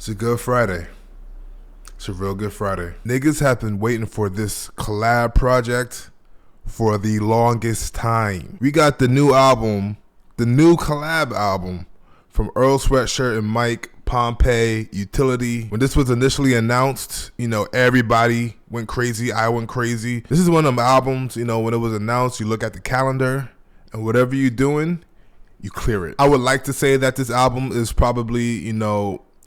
It's a good Friday. It's a real good Friday. Niggas have been waiting for this collab project for the longest time. We got the new album, the new collab album from Earl Sweatshirt and Mike, POMPEII, Utility. When this was initially announced, everybody went crazy. I went crazy. This is one of them albums, when it was announced, you look at the calendar and whatever you're doing, you clear it. I would like to say that this album is probably,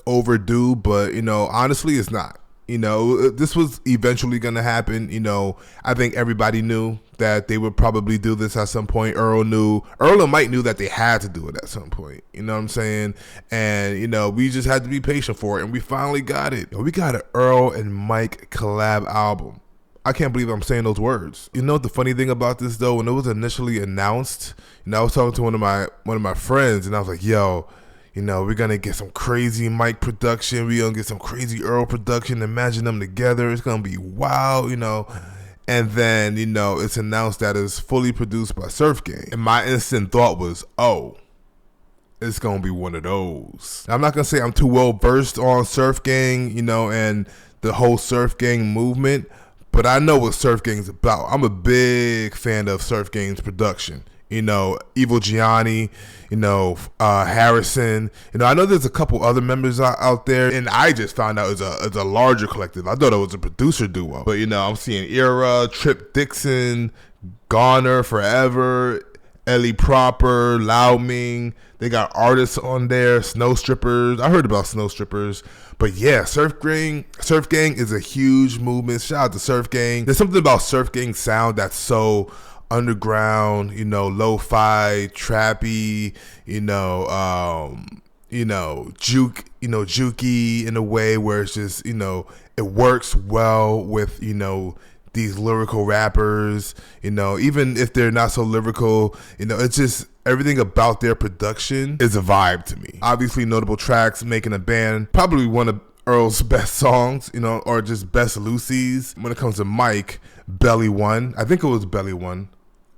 overdue, but, honestly, it's not. This was eventually going to happen. I think everybody knew that they would probably do this at some point. Earl and Mike knew that they had to do it at some point. You know what I'm saying? And, we just had to be patient for it. And we finally got it. We got an Earl and Mike collab album. I can't believe I'm saying those words. The funny thing about this, though, when it was initially announced, I was talking to one of my friends, and I was like, yo, we're going to get some crazy Mike production. We're going to get some crazy Earl production. Imagine them together. It's going to be wild, And then, it's announced that it's fully produced by Surf Gang. And my instant thought was, oh, it's going to be one of those. Now, I'm not going to say I'm too well versed on Surf Gang, and the whole Surf Gang movement. But I know what Surf Gang's about. I'm a big fan of Surf Gang's production. Evil Gianni, Harrison. I know there's a couple other members out there, and I just found out it's a larger collective. I thought it was a producer duo. But, I'm seeing Era, Trip Dixon, Garner, Forever, Ellie Proper, Lao Ming. They got artists on there, Snow Strippers. I heard about Snow Strippers. But yeah, Surf Gang is a huge movement. Shout out to Surf Gang. There's something about Surf Gang sound that's so underground, lo-fi, trappy, jukey in a way where it's just, it works well with, these lyrical rappers, even if they're not so lyrical, it's just everything about their production is a vibe to me. Obviously, notable tracks, Making a Band, probably one of Earl's best songs, or just best Lucy's. When it comes to Mike, Belly One, I think it was Belly One.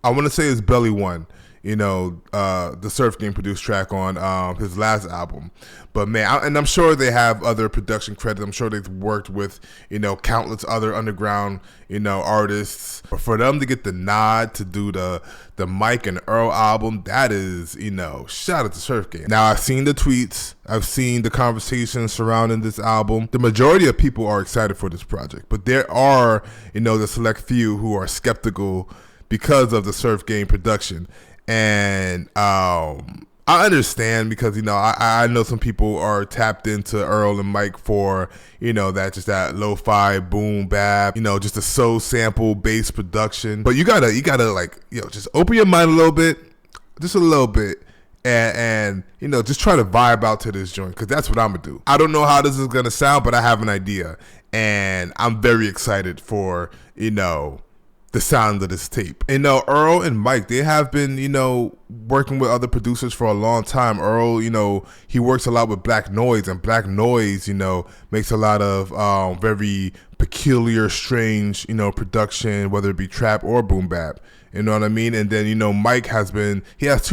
I want to say it's Belly One, the Surf Gang produced track on his last album. But man, I'm sure they have other production credits. I'm sure they've worked with, countless other underground, artists. But for them to get the nod to do the Mike and Earl album, that is, shout out to Surf Gang. Now, I've seen the tweets. I've seen the conversations surrounding this album. The majority of people are excited for this project. But there are, the select few who are skeptical because of the Surf Gang production. And I understand because, I know some people are tapped into Earl and Mike for, that lo-fi boom bap, just a soul sample based production. But you gotta just open your mind a little bit, just a little bit. And just try to vibe out to this joint, because that's what I'm gonna do. I don't know how this is gonna sound, but I have an idea. And I'm very excited for, the sound of this tape. Earl and Mike, they have been, working with other producers for a long time. Earl, he works a lot with Black Noise, and Black Noise, makes a lot of very peculiar, strange, production, whether it be trap or boom bap. You know what I mean? And then, Mike has 2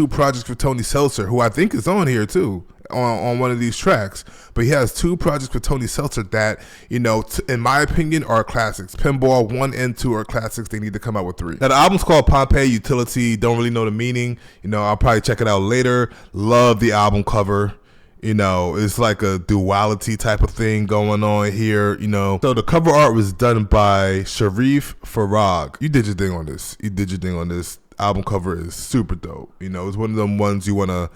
projects with Tony Seltzer, who I think is on here too, on one of these tracks. But he has 2 projects with Tony Seltzer that, in my opinion, are classics. Pinball 1 and 2 are classics. They need to come out with 3. Now, the album's called POMPEII, Utility. Don't really know the meaning. I'll probably check it out later. Love the album cover. It's like a duality type of thing going on here, So the cover art was done by Sharif Farag. You did your thing on this. Album cover is super dope. It's one of them ones you want to,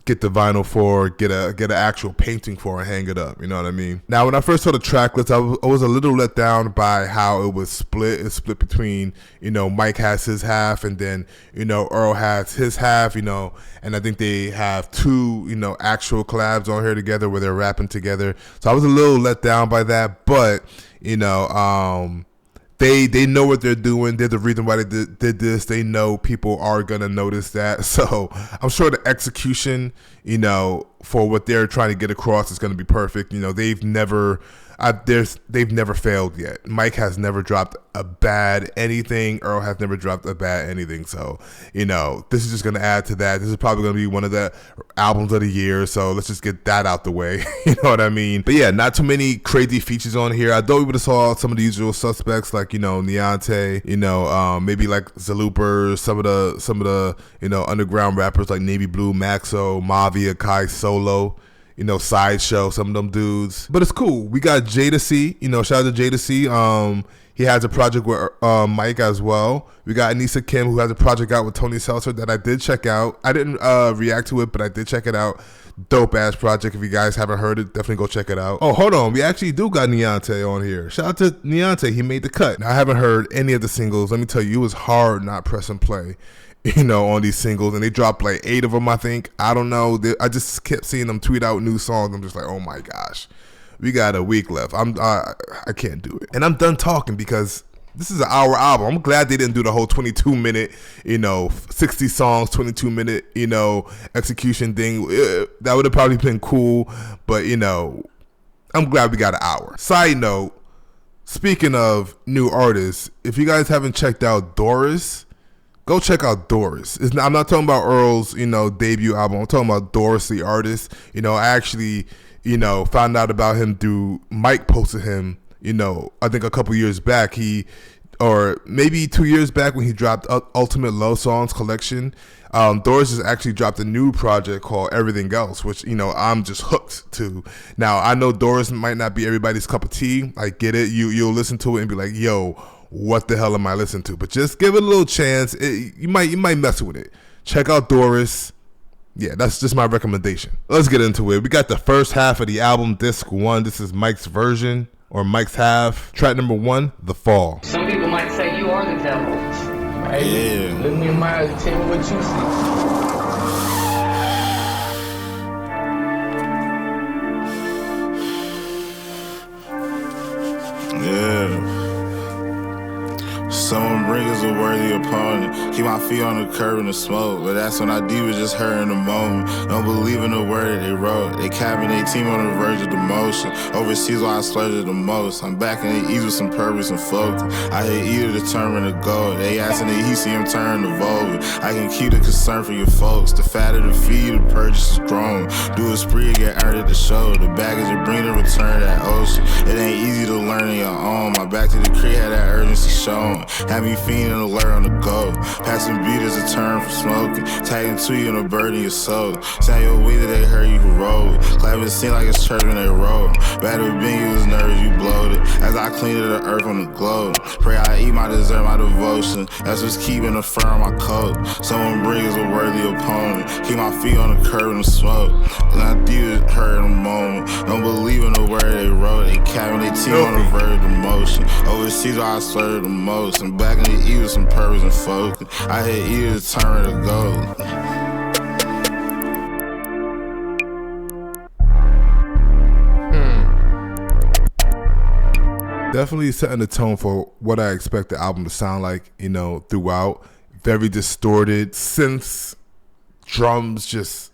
get the vinyl for, get an actual painting for, and hang it up. You know what I mean? Now, when I first saw the track list, I was a little let down by how it was split. It's split between, Mike has his half, and then, Earl has his half, and I think they have 2, actual collabs on here together where they're rapping together. So I was a little let down by that, but, They know what they're doing. They're the reason why they did this. They know people are going to notice that. So I'm sure the execution, for what they're trying to get across is going to be perfect. They've never they've never failed yet. Mike has never dropped a bad anything. Earl has never dropped a bad anything. So, this is just going to add to that. This is probably going to be one of the albums of the year. So let's just get that out the way. You know what I mean? But yeah, not too many crazy features on here. I thought we would have saw some of the usual suspects like, Niontay, maybe like Zalooper, some of the, underground rappers like Navy Blue, Maxo, Mavia, Kai Solo. Sideshow, some of them dudes. But it's cool. We got Jadasea, shout out to Jadasea. He has a project with Mike as well. We got Anysia Kym, who has a project out with Tony Seltzer that I did check out. I didn't react to it, but I did check it out. Dope ass project. If you guys haven't heard it, definitely go check it out. Oh, hold on. We actually do got Niontay on here. Shout out to Niontay. He made the cut. Now, I haven't heard any of the singles. Let me tell you, it was hard not press and play. On these singles, and they dropped like 8 of them, I think. I don't know. I just kept seeing them tweet out new songs. I'm just like, oh my gosh, we got a week left. I can't do it, and I'm done talking because this is an hour album. I'm glad they didn't do the whole 22-minute, 60 songs, 22-minute, execution thing. That would have probably been cool, but I'm glad we got an hour. Side note, speaking of new artists, if you guys haven't checked out Doris, go check out Doris. I'm not talking about Earl's, debut album. I'm talking about Doris, the artist. I actually, found out about him through Mike posted him, I think a couple years back. Or maybe 2 years back when he dropped Ultimate Love Songs Collection. Doris has actually dropped a new project called Everything Else, which, I'm just hooked to. Now, I know Doris might not be everybody's cup of tea. I get it. You'll listen to it and be like, yo, what the hell am I listening to? But just give it a little chance. You might mess with it. Check out Doris. Yeah, that's just my recommendation. Let's get into it. We got the first half of the album, disc 1. This is Mike's version, or Mike's half. Track number 1, The Fall. Some people might say you are the devil. Hey, yeah. Look me in my eyes and tell me what you see. Yeah. Someone bring us a worthy opponent. Keep my feet on the curb in the smoke. But that's when I deep was just her in the moment. Don't believe in the word that they wrote. They capping their team on the verge of demotion. Overseas where I splurge the most. I'm back in the east with some purpose and focus. I hit either determine to go. They asking that he see him turn the vote. I can keep the concern for your folks. The fatter the feed, the purchase is grown. Do a spree and get earned at the show. The baggage you bring to return that ocean. It ain't easy to learn on your own. My back to the crib had that urgency shown. Had me fiending alert on the go. Passing beat as a turn for smoking. Tagging to you and a bird in your soul. Saying your way that they heard you can roll. Clapping seem like it's church when they roll. Bad with being you was nervous, you bloated. As I cleaned the earth on the globe. Pray I eat my dessert, my devotion. That's what's keeping the fur on my coat. Someone brings a worthy opponent. Keep my feet on the curb in the smoke. And I did her in a moment. Don't believe in the word they wrote. They capping their team on the verge of motion. Overseas where I swear the most. And back in the east with some purpose and focus. I hit either to turn to go. Definitely setting the tone for what I expect the album to sound like, throughout. Very distorted, synths, drums just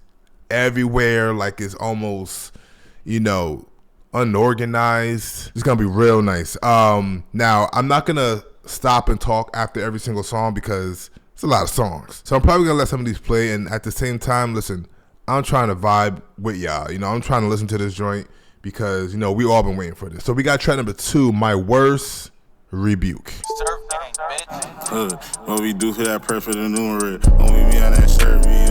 everywhere, like it's almost, unorganized. It's gonna be real nice. Now, I'm not gonna stop and talk after every single song because it's a lot of songs. So I'm probably gonna let some of these play, and at the same time, listen, I'm trying to vibe with y'all. I'm trying to listen to this joint because, we all been waiting for this. So we got track number 2, My Worst, Rebuke. What we do for that perfect enumerate? When we be on that shirt, we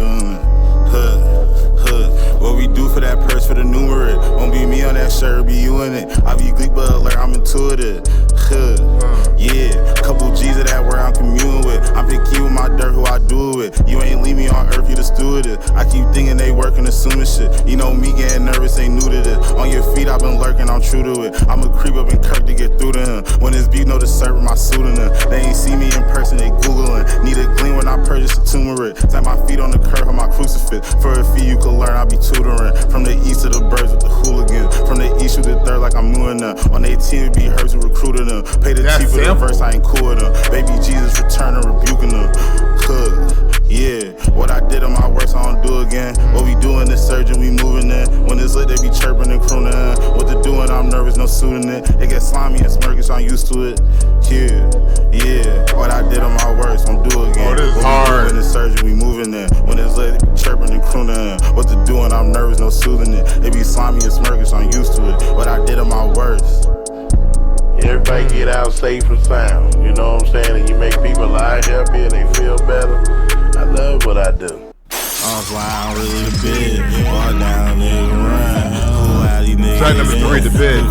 what we do for that purse for the numerate? Won't be me on that shirt, be you in it. I be gleek but alert, I'm intuitive. Yeah, couple G's of that where I'm communing with. I'm picky with my dirt, who I do it with. You ain't leave me on earth, you the stewardess. I keep thinking they working, assuming shit. Me getting nervous, ain't new to this. On your feet, I've been lurking, I'm true to it. I'ma creep up in Kirk to get through to him. When this beat know the server, my pseudonym. They ain't see me in person, they Googling. Need a gleam when I purchase a turmeric. Tap my feet on the curb of my crucifix. For a fee you can learn, I'll be tutoring. From the east to the birds with the hooligans. From the east to the third like I'm moving them. On their team, it be hers who recruited them. Pay the chief for the verse, I ain't cool with them. Baby Jesus returning, rebuking them. Yeah, what I did on my works, I don't do again. What we doing is surging, we moving in. When it's lit, they be chirping and crooning. What to doing, I'm I'm nervous, no suiting it. It gets slimy and smirky, so I'm used to it. Yeah, what I did on my works, won't do again. Oh, this is hard. When it's surgeon, we moving in. When it's lit, chirping and crooning in. What to do when I'm nervous, no soothing it. It be slimy and smirky, so I'm used to it. What I did on my works. Everybody get out safe and sound, you know what I'm saying? And you make people lie happy and they feel better. I love what I do. Offline, really the bid. Walk down, nigga, run. Who out these niggas? Track number 3, the bid.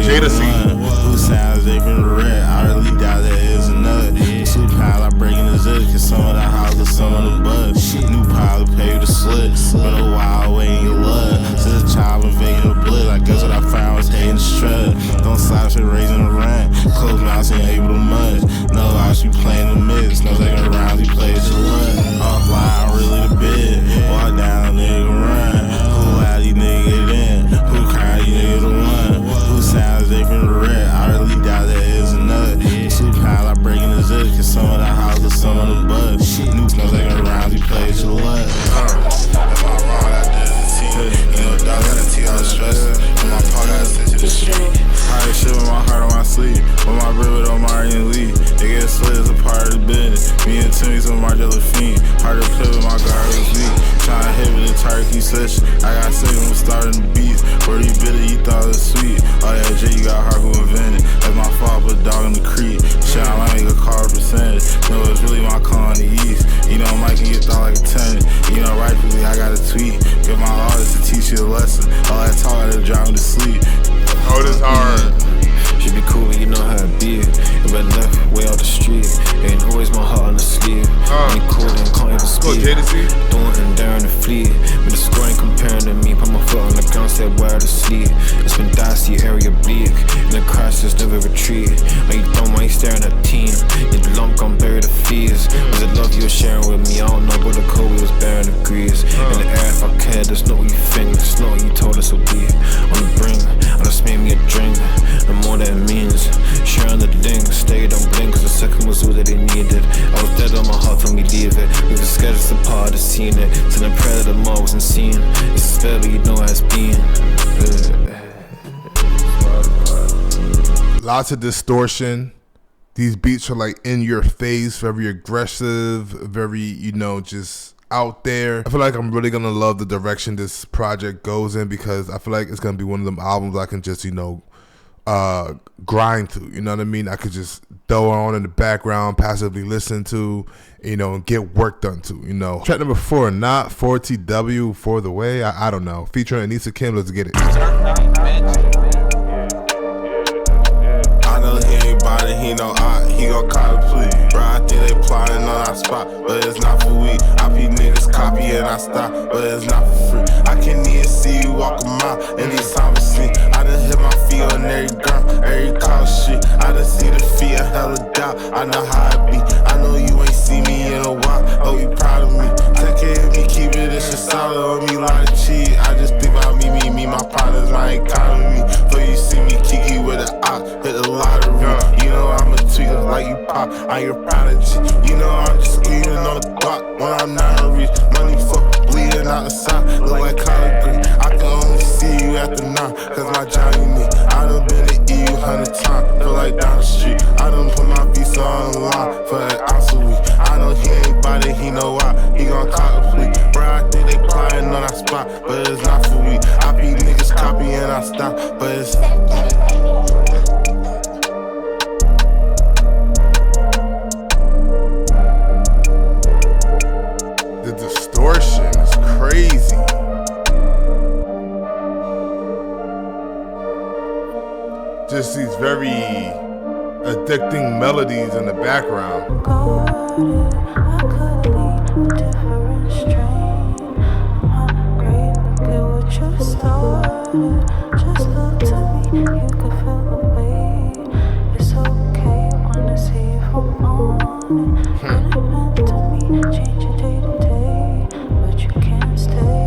Jadasea. Who sounds different from red? I really doubt that is a nut. 2 pounds, I break in the zip. Cause some of the houses, some of the bugs. New pile to pay the slit. Been a while waiting your blood. Since a child invading the blood. I guess what I found was hating the strut. Don't stop shit raising the rent. Close mouths ain't able to much. No, I should be playing the mix. No second rounds, he plays your luck. Offline, really the bid. Walk down, nigga, run. Who out these niggas in? Who cry, you nigga the one? Who sounds different from red? I really doubt that is a nut. 2 pounds, I break in the zip. Cause some of the houses, some of the bugs. Nukes, no second rounds, he plays your luck. If I'm wrong, I did the T. You know, dog got a T, I was stressing. And my paw got sent to the street. High shit with my heart on my sleeve. With my bread with Omari and Lee. They get slid as a part of the business. Me and Timmy's with my jelly fiend. Hard to play with my guard was weak. Tryna hit with a turkey session. I got sick when we starting the beats. Word you bitter, you thought it was sweet. All that J, you got heart who invented. That's my fault, put a dog in the creek. Shit, I might make a car percentage. No, it's really my car on the east. You know, Mike can get thought like a tenant. You know, rightfully, I got a tweet. Give my artist to teach you a lesson. All that talk, I had to drive me to sleep. Oh, this hard. Should be cool when you know how it be. If I left way out the street, ain't always my heart on the sleeve. Ain't cool, then can't even speak. Throwing and down the fleet. But the score ain't comparing to me. Put my foot on the ground, said where to sleep. It's been dicey, area bleak. And the crisis never retreat. Are you dumb, why you staring at teen? You the lump gon' bury the fees. Was it love you were sharing with me? I don't know, but the code we was bearing degrees. In the air, if I cared, that's not what you think. That's not what you told us would be. On the brink, I just made me a drink. The more that it means, sharing the thing, stayed on blink, cause the second was all that they needed. I was dead on my heart when we leave it. We were scared it's a part of seeing it. To the prayer that the mall wasn't seen. It's a spell, but you know how it's been. Lots of distortion. These beats are like in your face, very aggressive, very, you know, just out there. I feel like I'm really gonna love the direction this project goes in, because I feel like it's gonna be one of them albums I can just, you know, grind to, you know what I mean? I could just throw on in the background, passively listen to, you know, and get work done to, you know. Track number 4, Not 4TW For The Way, I don't know, featuring Anysia Kym. Let's get it. I know he ain't bought it, he know he gon' call the plea. Bro, I think they plotting on our spot, but it's not for we. I be niggas copy and I stop, but it's not for free. I can't even see you walk a mile in these summer scenes. I done hit my feet on every ground, every call shit. I done see the feet, a hella doubt. I know how it be. I know you ain't see me in a while. Oh, you proud of me? Take care of me, keep it. This shit solid on me like cheese. I just think about me, my partners, my economy. For you see me kiki with an ox, hit the lottery. You know I'm a tweaker like you pop. I'm your prodigy. You know I'm just screaming on the block when I'm not in reach. Money for bleeding out the side, look like collard green. I can only see you after 9, cause my Johnny me. I done been to EU 100 times, feel like down the street. I done put my visa on the line for an ounce a week. I know he ain't bought it, he know why. He gon' call the plea. Bro, I think they plotting on our spot, but it's not for we. I be niggas copy and I stop, but it's... The distortion is crazy. Just these very addicting melodies in the background. Just look to me, you can feel the weight. It's okay, wanna see if I'm on it. What it meant to me, change your day to day, but you can't stay.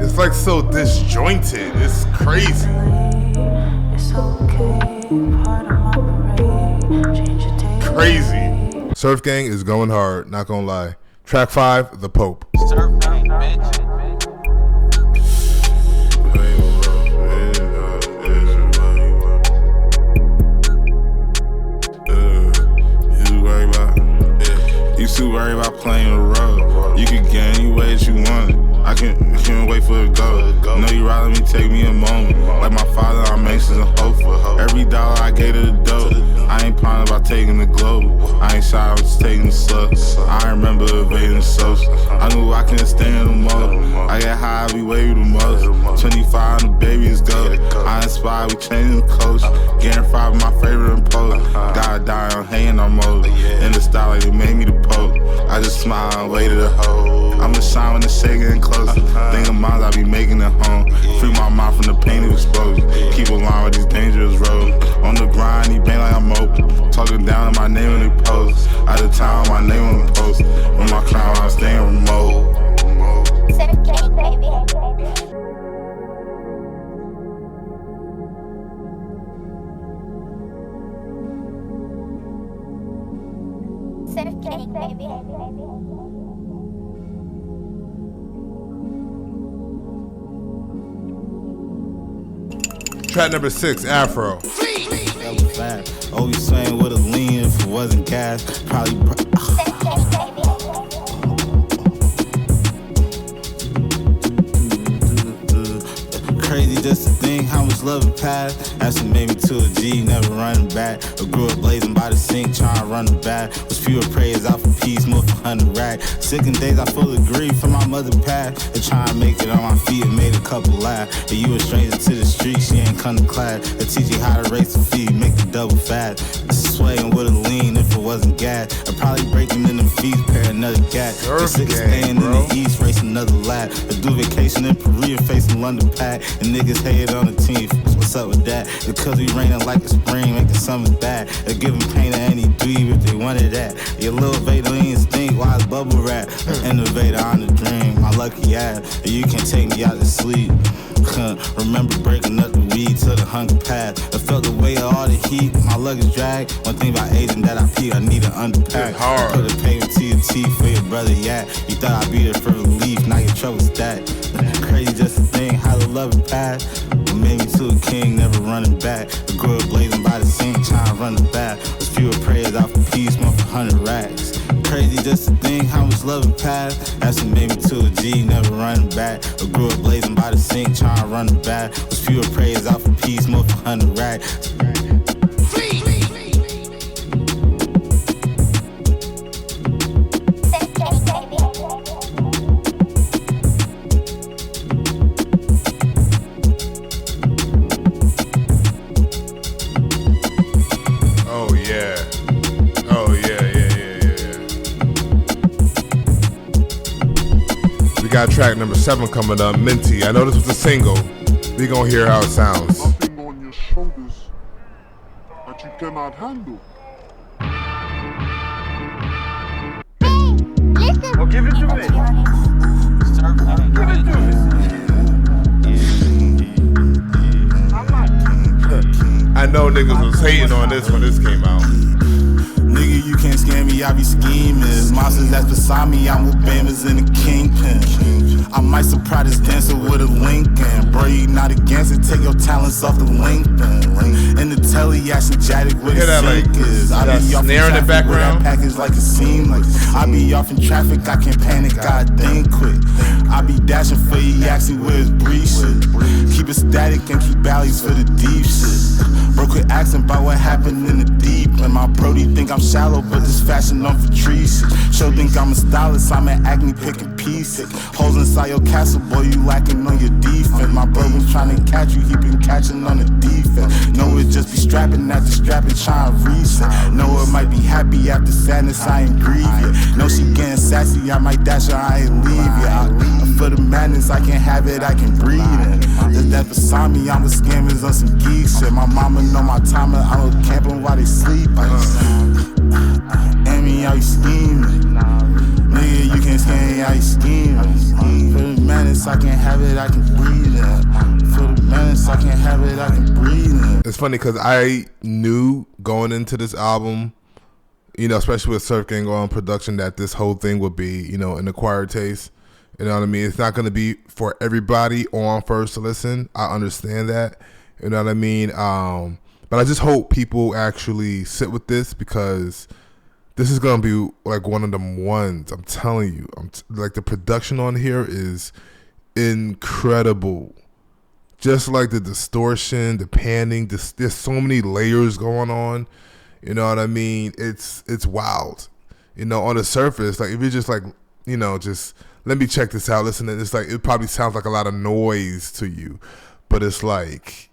It's like so disjointed. It's crazy. It's okay, part of my parade. Change your day. Crazy. Surf Gang is going hard, not gonna lie. Track 5, The Pope. Surf Gang, bitch. You too worried about playing the role. You can get any way that you want it. I can't wait for it to go. Know you rather me take me a moment. Like my father, I'm anxious and hopeful. Every dollar I gave to the dope. I ain't plotting about taking the globe. I ain't shy, I was just taking the slugs. I remember evading the social. I knew I couldn't stand no more. I get high, we wavy the most. 25 and the babies go. I inspire, we changing the coast. Getting fried with my favorite imposer. Die, I'm hanging on mode. In the style like they made me the Pope. I just smile and wait to the hoe. I'ma shine when the shit getting closer. Think of miles I be making it home. Free my mind from the pain of exposure. Keep a line with these dangerous roads. On the grind, he bang like I'm open. Talking down in my name when they post. Out of town, my name on the post. With my crown, I'm staying remote. Certificate, baby. Certificate, baby. Track number 6, Afro. Always swaying with a lean if it wasn't gas. Probably. Crazy just to think how much love it passed. Actually made me to a G, never running back. I grew up blazing by the sink, trying to run it back. Was fewer prayers out for peace, more for 100 racks. Sickin' days I full of grief from my mother passed. And trying to make it on my feet and made a couple laugh. And you a stranger to the street, she ain't come to class. They teach you how to race a feed, make the double fast. Swaying with a lean if it wasn't gas. I'd probably breaking in them feet, pair another gat. The sick of staying in the east, race another lap. I do vacation in Peru and facing London pack. And niggas hated on the team, what's up with that? Because we raining like a spring, making summer bad. They giving pain to any dweeb if they wanted that. Your little Vader instinct, why is bubble wrap? Innovator on the dream, my lucky ass. And you can't take me out to sleep. Remember breaking up the weed to the hunger path. I felt the weight of all the heat, my luggage drag. One thing about aging that I pee, I need an underpack. Put a payment to your teeth for your brother, yeah. You thought I'd be there for relief, now your trouble's stacked. Crazy just to think how the love it passed. But made me to a king, never running back. I grew up blazing by the sink, trying to run it back. Was fewer prayers out for peace, more for 100 racks. Crazy just to think how much love it passed. That's what made me to a G, never running back. I grew up blazing by the sink, trying to run it back. Was fewer prayers out for peace, more for 100 racks. Got track number 7 coming up, Minty. I know this was a single. We gonna hear how it sounds. Nothing on your shoulders that you cannot handle. Oh, give it to me. Give it to me. I know niggas was hating on this when this came out. Nigga, you can't scam me, I be scheming. Monsters that's beside me, I'm with Bammers in the kingpin. I might surprise this dancer with a Lincoln. Bro, you not against it, take your talents off the LinkedIn. In the telly, asking Jadasea with his sinkers. I be off in traffic in the background. With that package like a seamless. I be off in traffic, I can't panic, I think quick. I be dashing for you, asking where his breeze shit. Keep it static and keep valleys for the deep shit. Bro, quit asking about what happened in the deep. And my brody think I'm shallow, but this fashion on for trees. Show think I'm a stylist, I'm an acne picking pieces. Holes inside your castle, boy, you lacking on your defense. My bro was trying to catch you, he been catching on the defense. Know it just be strapping at the strap and trying to reset. Know it might be happy after sadness, I ain't grieve it. Know she getting sassy, I might dash her, I ain't leave it. For the madness, I can have it, I can breathe it. There's that beside me, I'm with scammers on some geek shit. My mama know my timer, I'm with camping while they sleep. Amy, how you scheming? Nigga, you can't scam me, how you scheming? For the madness, I can have it, I can breathe it. For the madness, I can have it, I can breathe it. It's funny because I knew going into this album, you know, especially with Surf Gang on production, that this whole thing would be, you know, an acquired taste. You know what I mean? It's not going to be for everybody on first listen. I understand that. You know what I mean? But I just hope people actually sit with this, because this is gonna be like one of them ones. I'm telling you. Like the production on here is incredible. Just like the distortion, the panning, there's so many layers going on. You know what I mean? It's wild. You know, on the surface, like if you're just like, you know, just let me check this out, listen to this, like it probably sounds like a lot of noise to you. But it's like,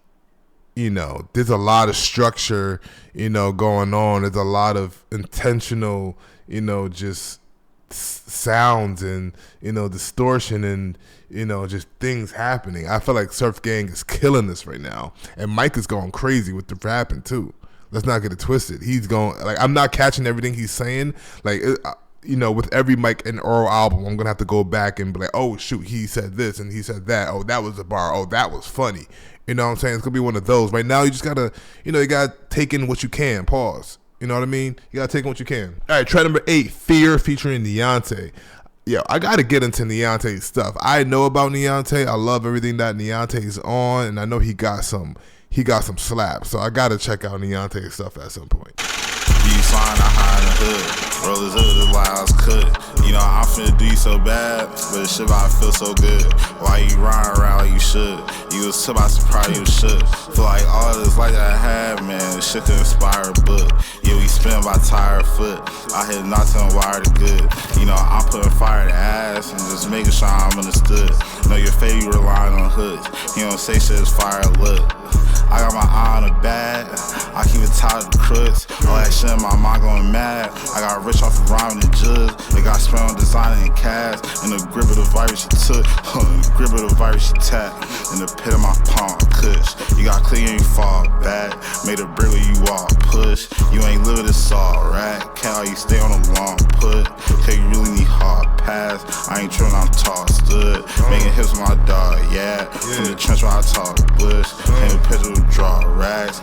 you know, there's a lot of structure, you know, going on. There's a lot of intentional, you know, just sounds and, you know, distortion and, you know, just things happening. I feel like Surf Gang is killing this right now. And Mike is going crazy with the rapping too. Let's not get it twisted. He's going, like, I'm not catching everything he's saying. Like, you know, with every Mike and Earl album, I'm going to have to go back and be like, oh, shoot, he said this and he said that. Oh, that was a bar. Oh, that was funny. You know what I'm saying? It's going to be one of those. Right now, you just got to, you know, you got to take in what you can. Pause. You know what I mean? You got to take in what you can. All right, track number 8, F.E.A.R featuring Niontay. Yo, I got to get into Niontay's stuff. I know about Niontay. I love everything that Niontay's on, and I know he got some slaps. So I got to check out Niontay's stuff at some point. You find I hide in the hood. Roll his hood as loud as could. You know, I'm finna do you so bad, but this shit about to feel so good. Why you riding around like you should? You was about to surprise you should. Feel like all this light that I had, man, this shit could inspire a book. Yeah, we spin by tire foot. I hit knots and wire to good. You know, I'm putting fire to ass and just making sure I'm understood. Know your fate, you relying on hoods. You don't say shit is fire look. I got my eye on the bag. I keep it tied to the crooks. All that shit in my mind going mad. I got rich off of rhyming and judge. They got spent on designing and cash. In the grip of the virus she took. In the grip of the virus she tapped. In the pit of my palm, kush. You got clear and you fall back. Made a brick where you walk, push. You ain't living this all right. Can't you stay on a long put. Cause you really need hard pass. I ain't tripping, I'm tall stood. Making hips with my dog, yeah. From the trench where I talk bush. Came a picture with draw rags.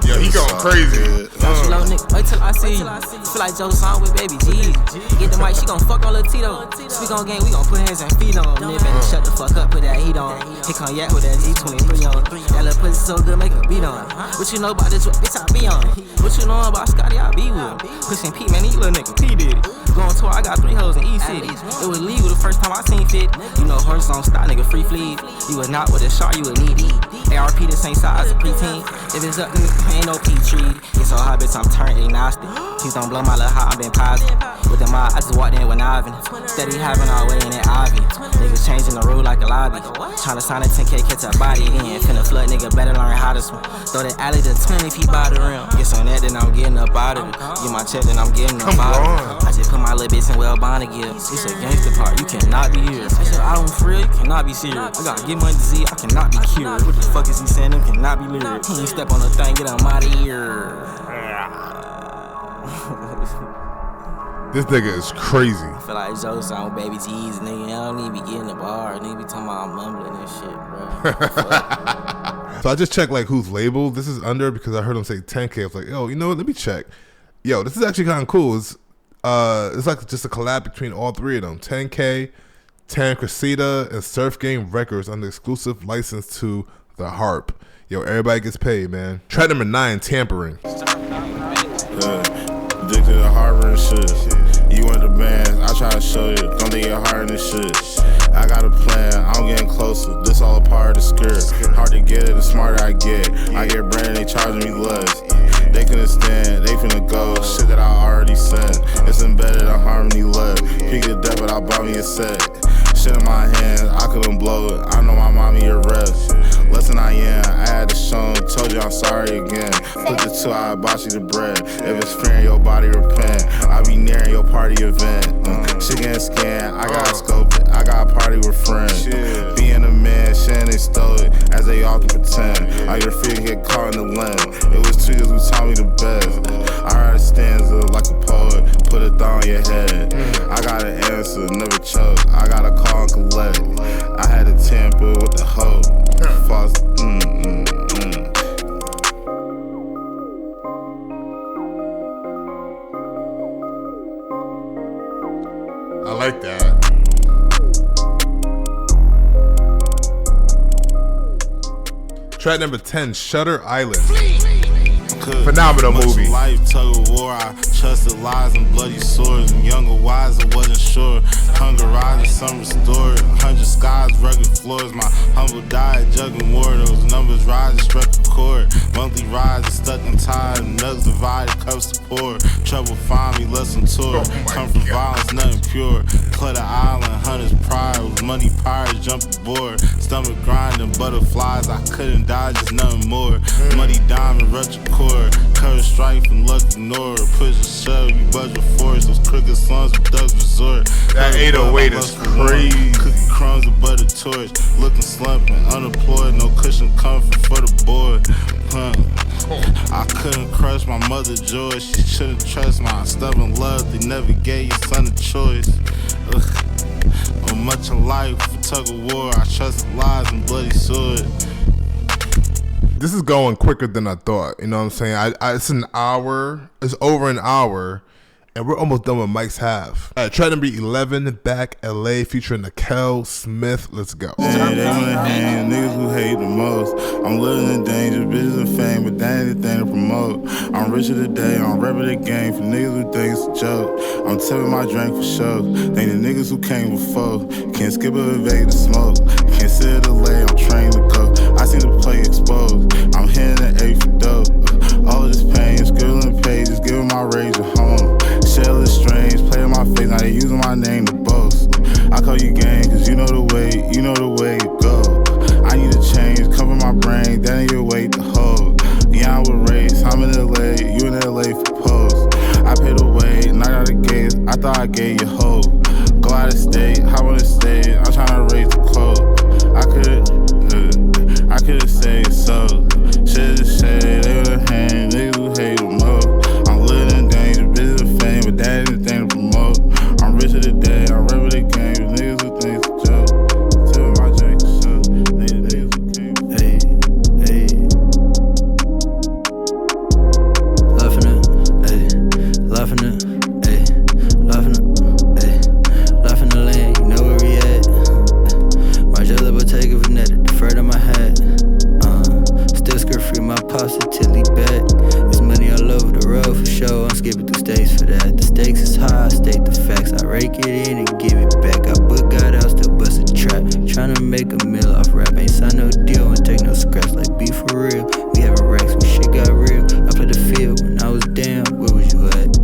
Yeah, he going crazy. Low nigga, wait till I see you. Feel like Joe song with baby G. Get the mic, she gon' fuck on Lil Tito. Speak on game, we gon' put hands and feet on. Nip and shut the fuck up, put that heat on. Hit cognac with that G23 on. That little pussy so good, make a beat on. What you know about this bitch I be on? What you know about Scotty, I be with. Pushing Pete, man, these little nigga P did it. Going tour, I got 3 hoes in East City. It was legal the first time I seen fit. You know horses don't stop, nigga, free fleet. You was not with a shot, you would need it. ARP the same size as a preteen. If it's up, then ain't no P-tree. It's so hot, bitch, I'm turned agnostic. Please don't blow my little hot, I'm been positive. With the mod, I just walked in with Ivan. Steady having our way in that Ivy. Niggas changing the rule like a lobby. Tryna sign a 10K, catch a body again. Finna flood, nigga, better learn how to swim. Throw that alley to 20 feet by the rim. Get on that, then I'm getting up out of it. Get my check, then I'm getting up out of it. I just put my little bitch in well bond again. It's a gangster part, you cannot be here. I said, I don't for real, you cannot be serious. I gotta get money to Z, I cannot be cured. What the fuck is he saying? Them cannot be lyrics. He ain't step on the thing, get him out of here. This nigga is crazy. I feel like Joe sound with baby G's, nigga. I don't need to be getting the bar. Nigga be talking about I'm mumbling and shit, bro. So I just checked like who's labeled this is under because I heard him say 10K. I was like, yo, you know what? Let me check. Yo, this is actually kind of cool. It's like just a collab between all 3 of them. 10K, Tan Cressida, and Surf Gang Records under exclusive license to The Harp. Yo, everybody gets paid, man. Track number 9, Tampering. Addicted to Harvard and shit. You want the band, I try to show you. Don't think you're hard in this shit. I got a plan, I'm getting closer. This all a part of the skirt. Hard to get it, the smarter I get. I get branded, they charging me less. They couldn't stand, they finna go. Shit that I already sent. It's embedded in harmony love. Peak the death, but I bought me a set. Shit in my hands, I couldn't blow it. I know my mommy a rest. Less than I am, I had to show him. Told you I'm sorry again. Put the 2, I bought you the bread. If it's fair in your body, repent. I be nearing your party event. Shit getting scanned, I gotta scope it. I got a party with friends. Being a man, shit they stole it. As they often pretend. All your feet get caught in the lens. It was 2 years who taught me the best. I heard a stanza like a poet. Put a thought on your head. I got an answer, never chose. I got a call and collect. I had to tamper with the hoe. False, I like that. Track number 10, Shutter Island. cooked. Phenomenal movie. Life, tug of war, I trusted lies and bloody swords. And younger wise, I wasn't sure. Hunger rises, some restored. 100 skies, rugged floors. My humble diet, juggling war. Those numbers rise, struck a chord. Monthly rises, stuck and tired. Nugs divided, cups to pour. Trouble find me, less on tour. Come from violence, nothing pure. Clutter island, hunters pride. Was money pirates, jump aboard. Stomach grinding, butterflies. I couldn't die, just nothing more. Muddy diamond, rush a cord. Courage, strife, and luck ignored. Push and shove, you budget force. Those crooked sons with thugs resort. That 808 is crazy. Cookie crumbs and butter torch. Looking slumping, unemployed. No cushion comfort for the boy. I couldn't crush my mother joy. She shouldn't trust my stubborn love. They never gave your son a choice. On much of life, for tug of war, I trust lies and bloody sword. This is going quicker than I thought. You know what I'm saying? It's an hour. It's over an hour. And we're almost done with Mike's half. All right, track number 11, Back LA, featuring Na-Kel, Smith. Let's go. Yeah, they wanna hang niggas who hate the most. I'm living in danger, bitches and fame, but that ain't the thing to promote. I'm richer today, I'm repping the game for niggas who think it's a joke. I'm tipping my drink for show. Think the niggas who came before can't skip or evade the smoke. Can't sit or delay, I'm trained to go. I see the play exposed. I'm hitting the A for dope. All of this pain, scribbling pages, giving my rage a home. Shell is strange, play in my face, now they using my name to boast. I call you gang, cause you know the way it go. I need a change, cover my brain, that ain't your weight to hold. Yeah, I'm with race, I'm in LA, you in LA for post. I paid the way, knocked out the gates, I thought I gave you hope. Go out of state, hop on the stage, I'm tryna raise the quote. I could've said so. Should've said they would've hand niggas who hate the most. I'm living in danger, bitches and fame, but that ain't the thing to promote. I'm richer today, I'm repping the game, niggas who think it's a joke. Tell my drink to show, niggas who came. Hey, hey. Laughing it, hey. Laughing it, hey. Laughing it, hey. Laughing the lane, you know where we at. My jelly will take a vanetta, defer to my hat. Still skirt free, my posse till he back. It's money all over the road for sure. I'm skipping through states for that. The stakes is high, I state the facts. I rake it in and give it back. I book got out, still bust a trap. Tryna make a meal off rap. Ain't sign no deal and take no scraps. Like be for real. We having racks when shit got real. I played the field when I was down. Where was you at?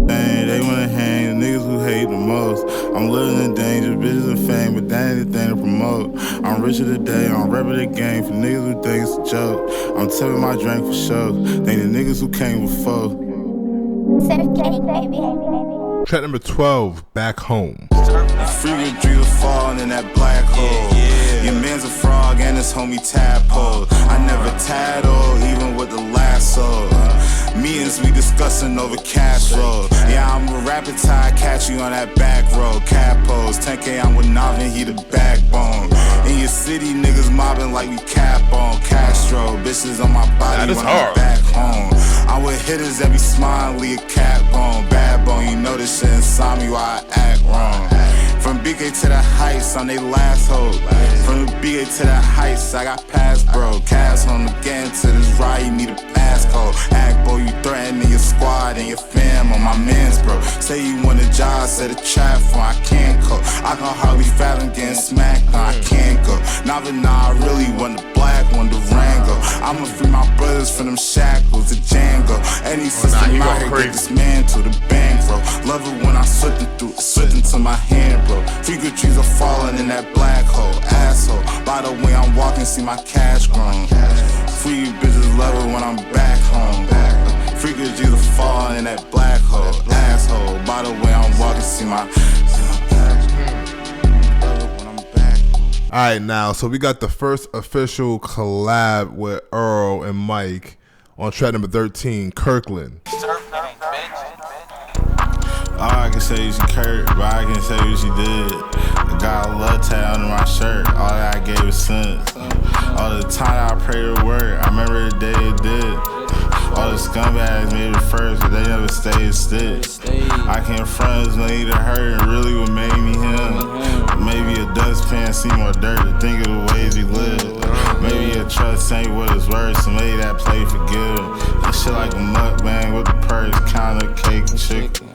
Dang, they wanna hang the niggas who hate the most. I'm living in danger, bitches and fame, but that ain't the thing to promote. I'm richer today, I'm repping the game for niggas who think it's a joke. I'm tipping my drink for show. Think the niggas who came before. Track number 12, Back Home. The freeway dreams are falling in that black hole. Your man's a frog and his homie tadpole. I never tattle, even with the lasso. Meetings we discussing over cash roll. Yeah, I'm a rapid tie, catch you on that back road. Capos, 10K, I'm with Navin, he the backbone. In your city, niggas mobbing like we cap on Castro. Bitches on my body when I'm back home. I'm with hitters that be smiling, leave a cat bone. Bad bone, you know this shit inside me why I act wrong. From BK to the Heights, I'm they last hope. From the BK to the Heights, I got past bro. Cash home to get into this ride, you need a passcode. Act bro, you threatening your squad and your fam on my mans bro. Say you want a job, set a trap for I can't go. I can hardly fathom getting smacked, no I can't go. Nah, but nah, I really want the black one, Durango. I'ma free my brothers from them shackles, the Django. Any system out here get dismantled, the bankroll. Love it when I slip into my hand, bro. Figure trees are falling in that black hole, asshole. By the way I'm walking, see my cash grown. Free bitches love it when I'm back home. Figure trees are falling in that black hole, asshole. By the way I'm walking, see my cash grown. When I'm back home. Alright, now, so we got the first official collab with Earl and Mike on track number 13, Kirkland. All I can say is she Kurt, but I can say what she did. I got a love tag under my shirt, all that I gave her since. All the time I prayed to work, I remember the day it did. All the scumbags made it first, but they never stayed still. I can't front, no need to hurt, and really what made me him. Maybe a dustpan see more dirt to think of the ways he lived. Maybe a trust ain't what it's worth, so maybe that play for good. Shit like a mukbang with the purse, counter cake and chicken.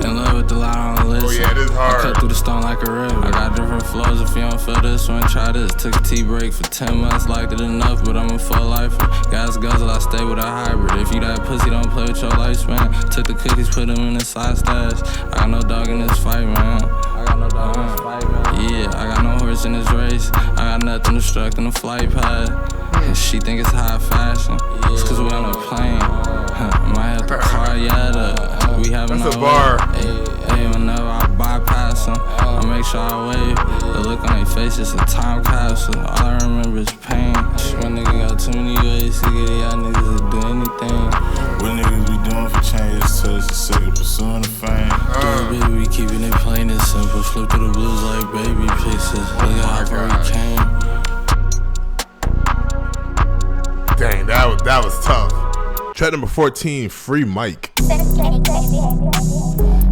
In love with the lie on the list. Oh yeah, it is hard. I cut through the stone like a river. I got different flows. If you don't feel this one, try this. Took a tea break for 10 months, liked it enough, but I'm a full lifer. Gas guzzle, I stay with a hybrid. If you that pussy, don't play with your lifespan. Took the cookies, put them in the side stash. I got no dog in this fight, man. I got no dog in this fight, man. Yeah, I got no horse in this race. I got nothing to struck in the flight pad. And she think it's high fashion. It's cause we on a plane. Might have to car yet. We having that's a bar. Hey, whenever I bypass them, I make sure I wave. The look on their face is a time capsule. All I remember is pain. My nigga got too many ways to get y'all niggas to do anything. What niggas be doing for changes to us, sick of pursuing the fame. Baby, we keeping it plain and simple. Flip through the blues like baby pictures. Look at how far we came. Dang, that was tough. Track number 14, Free Mike.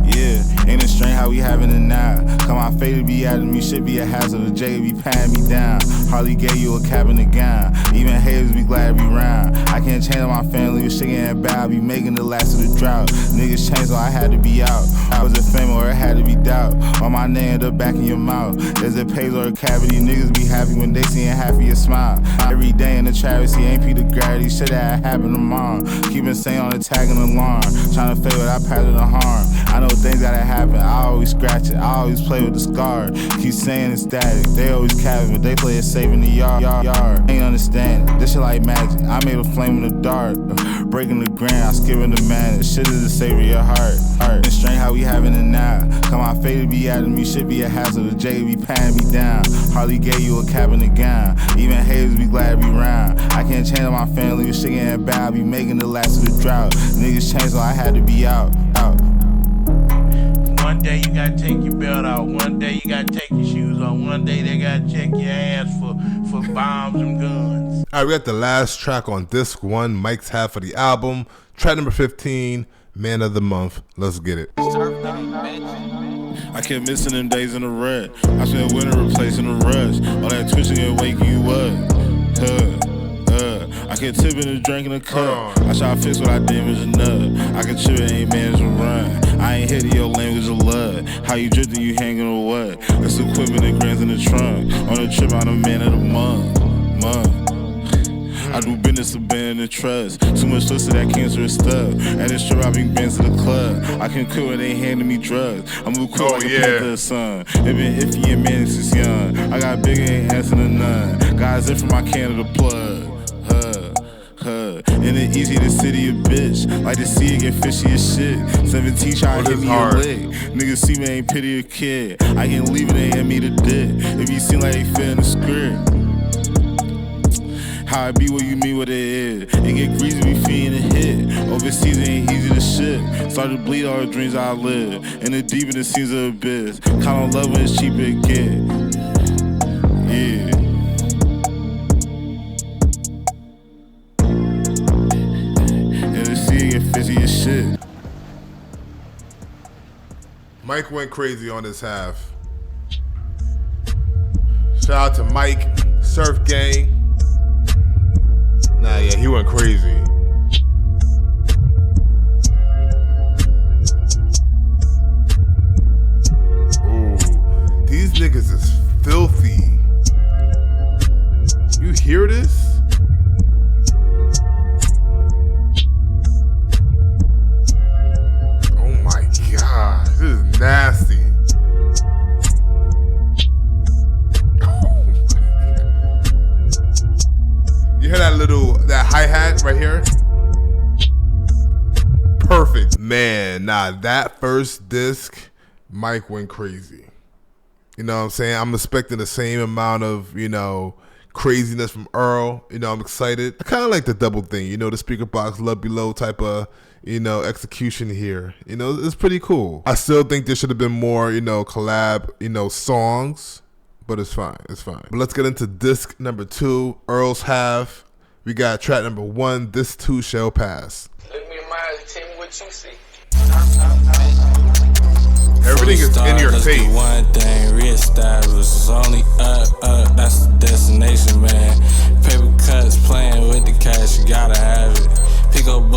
Yeah, ain't it strange how we having it now? Come on, fate to be at me, should be a hassle. The J be patting me down. Hardly gave you a cap in the gown. Even haters be glad to be round. I can't change my family, with shit getting bad. I be making the last of the drought. Niggas changed, so I had to be out. Was it fame or it had to be doubt? Or my name end up back in your mouth. Is it pays or a cavity? Niggas be happy when they seeing half of your smile. Every day in the travesty, ain't Peter Gravity. Shit that happened tomorrow. Keep it sane on the tag and alarm. Trying to fade without pattern the harm. I know things gotta happen. I always scratch it. I always play with the scar. Keep saying it's static. They always capping, but they play it safe in the yard. Ain't understand it. This shit like magic. I made a flame in the dark. Breaking the grain, I skipping the man. Shit is the savor of your heart. It's strange how we having it now. Come on, fate to be at me, should be a hassle. The J be patting me down. Hardly gave you a cap in the gown. Even haters be glad to be round. I can't change my family, with shit getting bad. I be making the last of the drought. Niggas changed, so I had to be out. One day you gotta take your belt out. One day you gotta take your shoes off. One day they gotta check your ass for bombs and guns. All right, we got the last track on disc 1, Mike's half of the album. Track number 15, Man of the Month. Let's get it. I kept missing them days in the rut. I spent winter replacing the rush. All that twitching and waking you up. I kept tipping and drinking a cup. I try to fix what I damaged enough. I can trip and ain't managed to run. I ain't hitting your language of love. How you drifting, you hanging or what? That's equipment and grants in the trunk. On the trip, I'm the man of the month. I do business to bend and trust. Too much twisted that cancerous stuff. At this trip, I bring bands to the club. I can quit when they handing me drugs. I move quick like a panther son. It been iffy and manic since young. I got bigger ain't answering none. Guys in from my can of the plug. And it easy to city a bitch. Like to see it get fishy as shit. 17 try to hit me a lick. Niggas see me ain't pity a kid. I can leave it and hand me the dick. If you seem like they fit in the script. How it be what you mean what it is. It get greasy, we feeding a hit. Overseas ain't easy to ship. Start to bleed all the dreams I live. And the deep in the seas of abyss. Count on love when it's cheap it get. Yeah. Shit. Mike went crazy on his half. Shout out to Mike, Surf Gang. Nah, yeah, he went crazy. Ooh, these niggas is filthy. You hear this? This is nasty. You hear that hi-hat right here? Perfect. Man, nah, that first disc, Mike went crazy. You know what I'm saying? I'm expecting the same amount of, craziness from Earl. I'm excited. I kind of like the double thing, the speaker box, love below type of, execution here. It's pretty cool. I still think there should have been more, collab, songs, but it's fine. It's fine. But let's get into disc number 2, Earl's half. We got track number 1, This Too Shall Pass. Look me in my eyes and tell me what you see. Everything is in your face. One thing reestablished. It's only up. That's the destination, man. Paper cuts, playing with the cash, you gotta have it. Pick up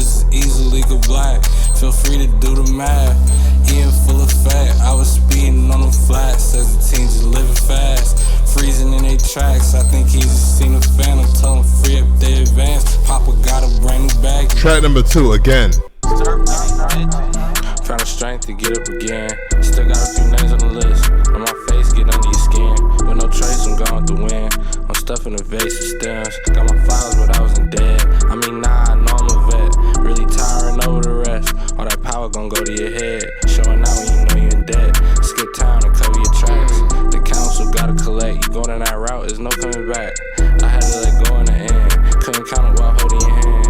just as easily could black. Feel free to do the math. Eating full of fat, I was speeding on the flats. As a teen, just living fast. Freezing in they tracks, I think he just seen a phantom. Tell him free up they advance. Papa got a brand new bag. Track number 2 again. Found the strength to get up again. Still got a few names on the list. On my face, get under your skin. With no trace, I'm gone with the wind. I'm stuffing the vase of stems. Got my files, but I wasn't dead. I mean, nah, I know I'm a vet. Really tiring over the rest. All that power gon' go to your head. Showing out when you know you're in debt. Skip town and cover your tracks. The council gotta collect. You go down that route, there's no coming back. I had to let go in the end. Couldn't count it while holding your hand.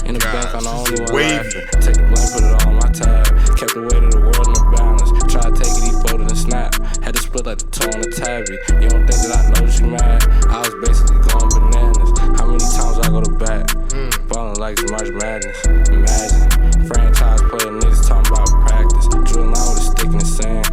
In the bank, I'm the only one laughing. Take the blame, put it all on my tab. Kept the weight of the world in the balance. Tried to take it, he folded and snap. Had to split like the toe on the tabby. You don't think that I know that you mad? I was basically going bananas. How many times I go to bat? Ballin' like it's March Madness. Imagine. Franchise player niggas talking about practice. Drilling out with a stick in the sand.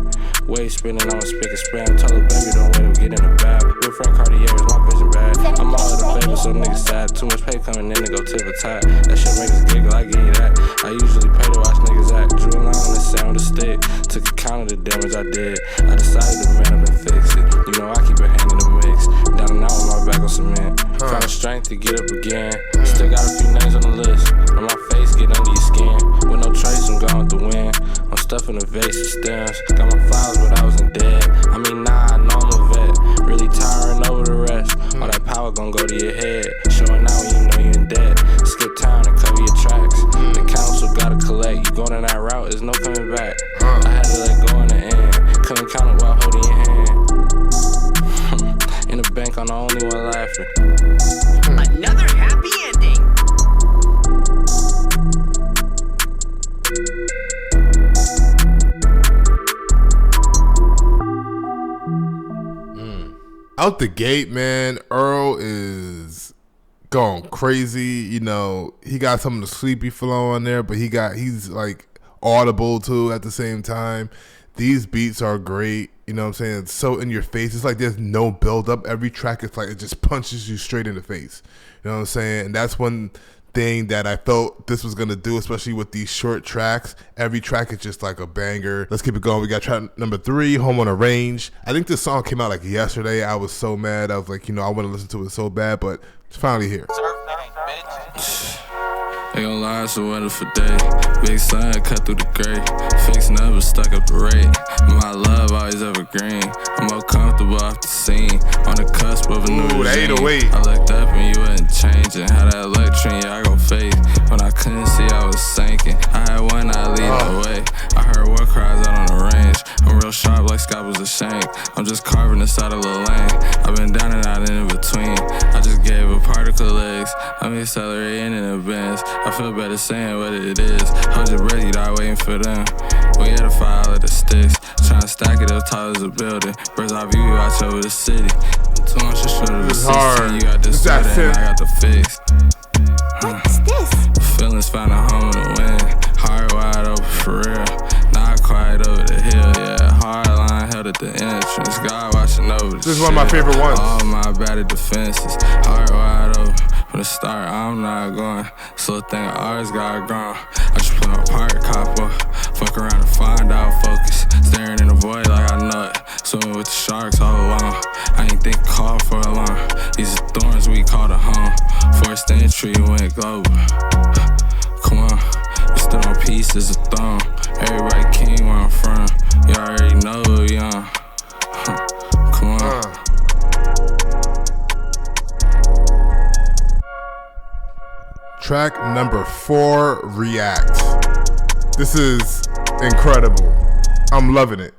Wave spinning on a spick and span. Tell her baby don't let him get in the bag. Real friend Cartier is my vision bad. I'm all in the favor, so niggas sad. Too much pay coming in to go tip a tie. That shit make us giggle, I give you that. I usually pay to watch niggas act. Drew a line on the sand with a stick. Took account of the damage I did. I decided to man up and fix it. You know I keep a hand in the mix. Down and out with my back on cement. Found the strength to get up again. Still got a few names on the list. On my face, get under your skin. With no trace, I'm gone with the wind. I'm stuffing the vase of stems. Got my files, but I wasn't dead. I mean, nah, I know I'm a vet. Really tiring over the rest. All that power gon' go to your head. Showing out when you know you're in debt. Skip town and cover your tracks. The council gotta collect. You go down that route, there's no coming back. I had to let go in the end. Couldn't count it while holding your hand. In the bank, I'm the only one laughing. Another happy ending. Out the gate, man, Earl is going crazy. You know, he got some of the sleepy flow on there, but he's like audible too at the same time. These beats are great. You know what I'm saying? It's so in your face. It's like there's no build up. Every track, it's like it just punches you straight in the face. You know what I'm saying? And that's one thing that I felt this was going to do, especially with these short tracks. Every track is just like a banger. Let's keep it going. We got track number 3, Home on a Range. I think this song came out like yesterday. I was so mad. I was like, you know, I want to listen to it so bad, but it's finally here. They gon' lie, it's a wonderful day. Big sun cut through the gray. Fix never stuck up the rate. My love always evergreen. I'm more comfortable off the scene. On the cusp of a new regime. I looked up and you wasn't changing. How that electric, yeah, I gon' fade. When I couldn't see, I was sinking. I had one eye leading the way. I heard war cries out on the range. I'm real sharp like Scott was a shank. I'm just carving the side of the lane. I've been down and out and in between. I just gave a particle legs. I'm accelerating in advance. I feel better saying what it is. Hold your breath, you die waiting for them. We had to fire all of the sticks. Tryna stack it up tall as a building. Bird's eye view, watch over the city. Too much to show to the 16. You got this sweater and I got the fix. What's this? Feelings found a home in the wind. Heart wide open for real. Not quiet over the hill, yeah. Hard line held at the entrance. God watching over the This is one of my favorite ones. All my battered defenses. Heart wide open. From the start, I'm not going. Slow thing, I always got grown. I just put my park cop up. Fuck around and find out focus. Staring in the void like I know it. Swimming with the sharks all along. I ain't think call for alarm. These are thorns we call the home. Forced entry went global. Come on, we stood on pieces of thumb. Everybody king where I'm from. You already know who we on. Come on. Track number 4, React. This is incredible. I'm loving it.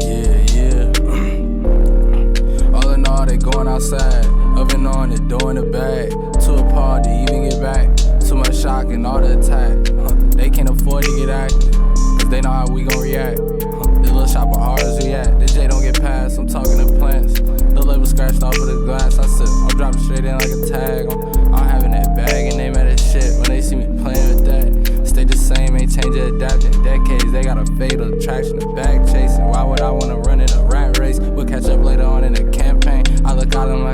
Yeah. All in all, they going outside. Oven on it, doing the bag. Too appalled to even get back. Too much shock and all the attack. They can't afford to get active, cause they know how we gon' react. This little shop of hard as we at. This J don't get past, I'm talking to plants. The label scratched off of the glass. I said, I'm dropping straight in like a tag. I'm having that bag and they mad as shit when they see me playing with that. Stay the same, ain't changing, adapting. Decades, they got a fatal attraction, a bag chasing. Why would I wanna run in a rat race? We'll catch up later on in the campaign. I look out, I'm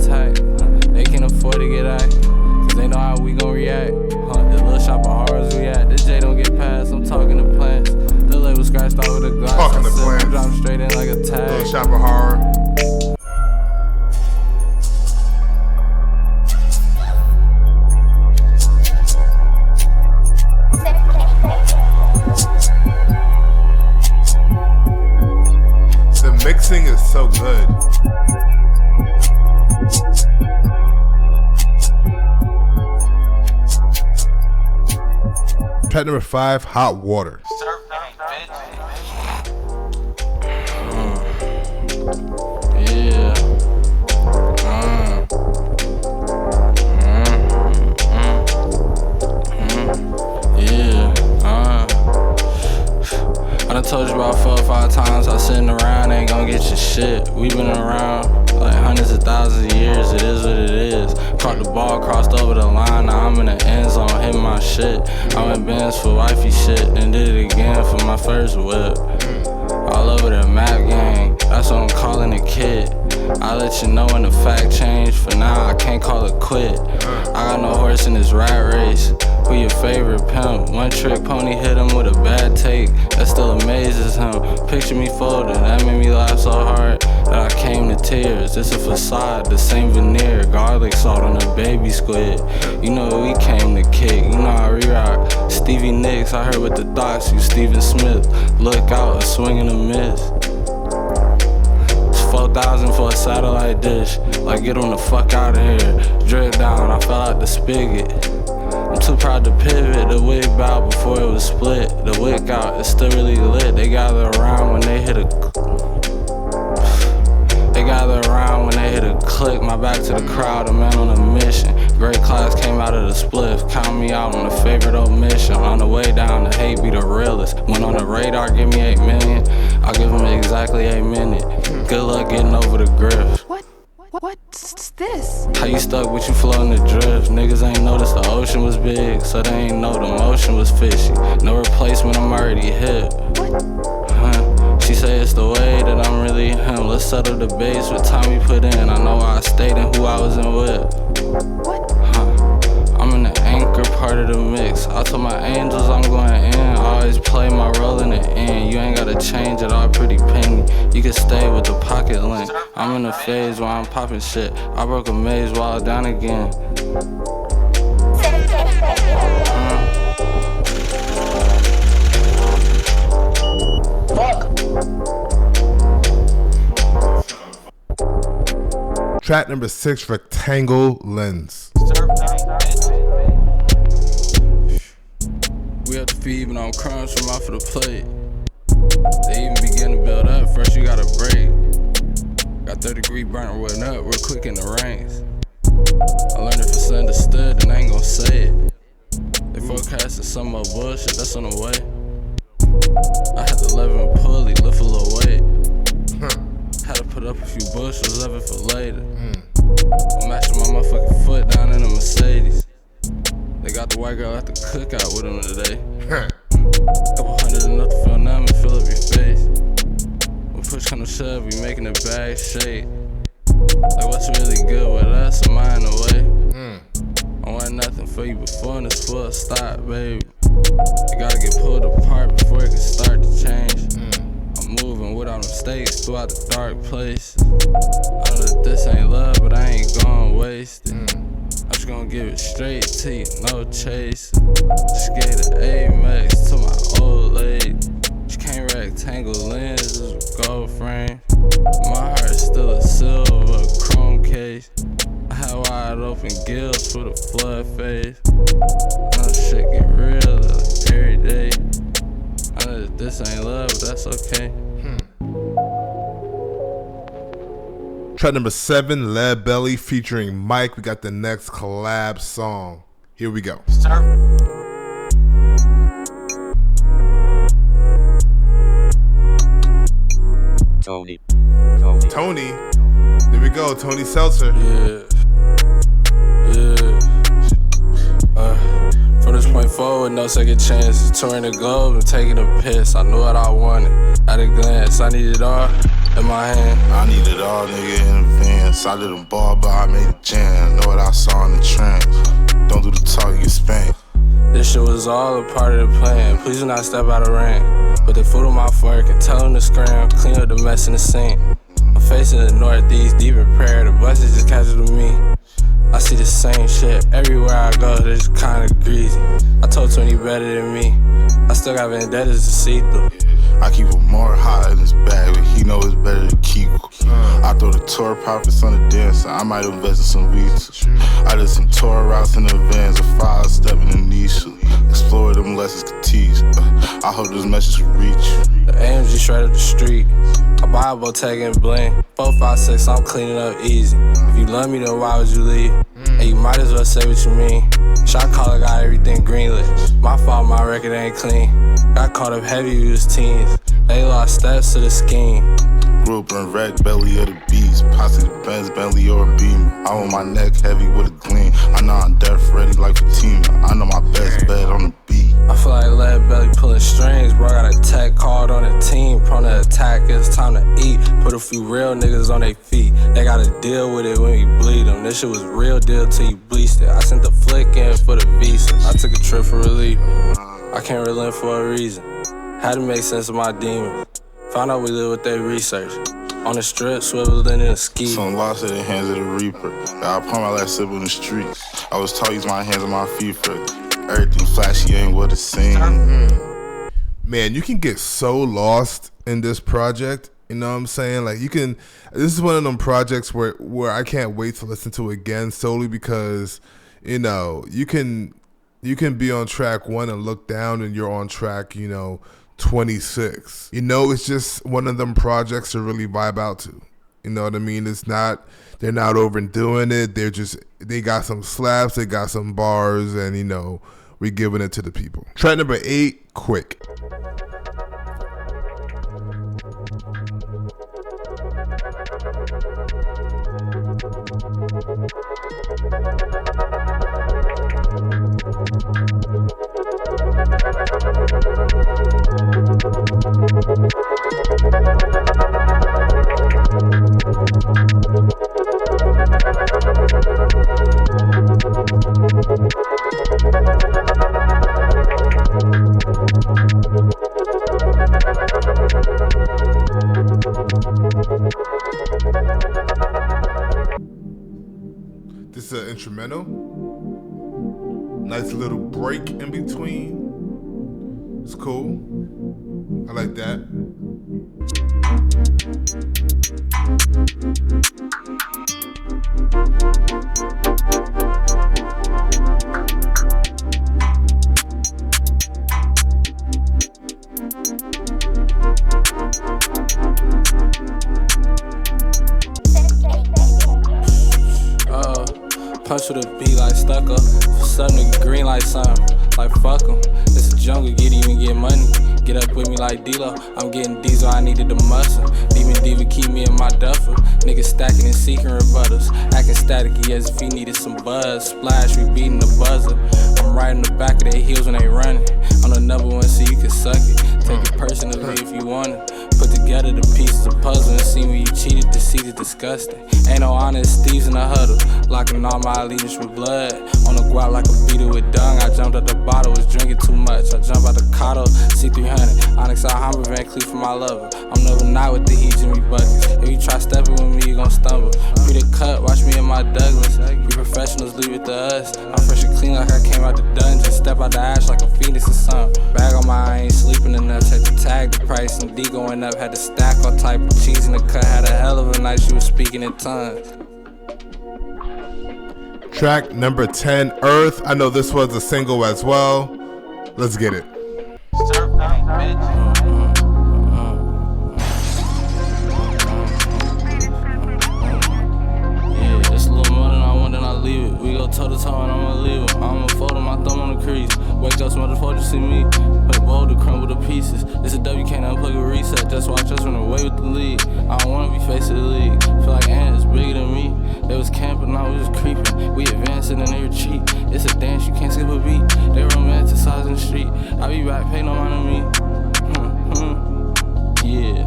attack. They can't afford to get at, cause they know how we gon' react. The little shop of horrors we at. This J don't get past, I'm talking to plants. The label scratched out with a glass. Talking to plants. Drop straight in like a tag. Little shop of horror. The mixing is so good. Track number 5, Hot Water. Yeah. I done told you about 4 or 5 times how sitting around ain't gon' get your shit. We been around like hundreds of thousands of years, it is what it is. Caught the ball, crossed over the line, now I'm in the end zone, hitting my shit. I went Benz for wifey shit, and did it again for my first whip. All over the map gang, that's what I'm calling a kid. I'll let you know when the fact change, for now I can't call it quit. I got no horse in this rat race. Who your favorite pimp? One trick pony hit him with a bad take, that still amazes him. Picture me folded, that made me laugh so hard that I came to tears. It's a facade, the same veneer, garlic salt on a baby squid. You know we came to kick, you know I re-rock. Stevie Nicks, I heard with the thoughts, you Steven Smith. Look out, a swing and a miss. It's 4,000 for a satellite dish, like get on the fuck out of here. Drip down, I fell out the spigot. I'm too proud to pivot, the wig bout before it was split. The wick out, it's still really lit. They gather around when they hit a click. My back to the crowd, a man on a mission. Great class came out of the spliff. Count me out on a favorite omission. On the way down, the hate be the realest. Went on the radar, give me 8 million. I'll give him exactly 8 minutes. Good luck getting over the grift. What's this? How you stuck but you floating the drift? Niggas ain't noticed the ocean was big, so they ain't know the motion was fishy. No replacement, I'm already hip. She say it's the way that I'm really him. Let's settle the base with time we put in. I know why I stayed and who I was in with. I'm in the anchor part of the mix. I told my angels I'm going in. I always play my role in the end. You ain't gotta change it all pretty penny. You can stay with the pocket link. I'm in a phase where I'm popping shit. I broke a maze while down again. Track number 6, Rectangle Lens. We have to feed, but I'm crumbs from off of the plate. They even begin to build up, first you gotta break. Got 30-degree burnt wood up real quick in the ranks. I learned if it's understood, then I ain't gon' say it. They forecasted some more bullshit, that's on the way. I had to lever and pulley, lift a little weight. Had to put up a few bushels of it for later. I'm matching my motherfucking foot down in a Mercedes. They got the white girl at the cookout with them today. Couple hundred enough to feel numb and fill up your face. When push come to shove, we making the bag shake. Like what's really good with us, am I in the way? I want nothing for you before and it's full stop, baby. You gotta get pulled apart before it can start to change. I'm moving without mistakes throughout the dark places. I know that this ain't love, but I ain't gon' waste it. I'm just gon' give it straight to you, no chase. Just gave the Amex to my old lady. She can't rectangle lenses with gold frame. My heart's still a silver chrome case. I had wide open gills for the flood phase. I know shit get real like every day. I know that this ain't love, but that's okay. Track number 7, Leadbelly featuring Mike. We got the next collab song. Here we go. Tony. There we go. Tony Seltzer. From this point forward, no second chances. Touring the globe and taking a piss. I knew what I wanted. At a glance, I needed all. in my hand. I need it all, nigga, in advance. I didn't ball, but I made a jam. Know what I saw in the trance. Don't do the talk, you spank. This shit was all a part of the plan. Please do not step out of rank. Put the food on my fork and tell them to scram. Clean up the mess in the sink. I'm facing the northeast, deep in prayer. The buses just catch up to me. I see the same shit everywhere I go, they're just kinda greasy. I told 20 better than me. I still got vendettas to see through. I keep him more hot in his bag, but he know it's better to keep. I throw the tour profits on the dancer. I might invest in some weeds. I did some tour routes in the vans, a 5-step in the niche. Explore them lessons could teach. I hope this message will reach you. The AMG straight up the street. I buy a Bottega and bling. 4, 5, 6, I'm cleaning up easy. If you love me, then why would you leave? And you might as well say what you mean. Shot caller got everything greenlit. My fault, my record ain't clean. Got caught up heavy with his teens. They lost steps to the scheme. Grew up in wreck, belly of the beast. Posse the Benz, Bentley or a Beamer. I want my neck heavy with a gleam. I know I'm death ready like Fatima. I know my best bet on the beat. I feel like Leadbelly pulling strings. Bro, got a tech card on the team. Prone to attack, it's time to eat. Put a few real niggas on their feet. They gotta deal with it when we bleed them. This shit was real deal till you bleached it. I sent the flick in for the visa. I took a trip for relief. I can't relent for a reason. Had to make sense of my demons. Found out we live with their research. On the strip, swiveling in a ski. Some lost in the hands of the reaper. I poured my last sip in the streets. I was taught use my hands and my feet for everything flashy ain't what it seems. Man, you can get so lost in this project. You know what I'm saying? Like, you can. This is one of them projects where I can't wait to listen to it again, solely because, you know, you can be on track 1 and look down and you're on track, 26. It's just one of them projects to really vibe out to. You know what I mean? They're not overdoing it. They got some slaps, they got some bars, and we're giving it to the people. Track number 8, Quikk. This is an instrumental. Nice little break in between. It's cool. I like that. Punch with a beat like stucco. For some nigga green like something. Like fuck 'em. It's a jungle, get even, get money. Get up with me like D-Lo. I'm getting diesel, I needed the muscle. Demon diva keep me in my duffel. Niggas stacking and seeking rebuttals. Acting staticky as if he needed some buzz. Splash, we beating the buzzer. I'm riding the back of their heels when they running. I'm the number one, so you can suck it. Take it personally if you want it. Put together the pieces of puzzle and see when you cheated, deceived, disgusting. Ain't no honest thieves in the huddle. Locking all my allegiance with blood. On the guap like a beater with dung. I jumped out the bottle, was drinking too much. I jumped out the Cotto, C300. Onyx Alhambra, Van Cleef for my lover. I'm never not with the heat Jimmy buckets. If you try stepping with me, you gon' stumble. Pre the cut, watch me in my Douglas. We professionals, leave it to us. I'm fresh and clean like I came out the dungeon. Step out the ash like a phoenix or something. Bag on my eye, ain't sleeping enough. Had to tag the price and D going up. Had to stack all type of cheese in the cut. Had a hell of a night, she was speaking in tongues. Track number 10, Earth. I know this was a single as well. Let's get it. Yeah, it's a little more than I want, then I leave it. We go toe to toe and I'ma leave it. I'ma fold my thumb on the crease. Wake up, motherfucker, you see me. Put a bowl to crumble the pieces. It's a W, can't unplug a reset. Just watch us run away with the lead. I don't wanna be face of the league. Feel like ants bigger than me. They was camping, now we was creeping. We advancing and they retreat. It's a dance, you can't skip a beat. They romanticizing the street. I be back, pay no mind on me. Yeah,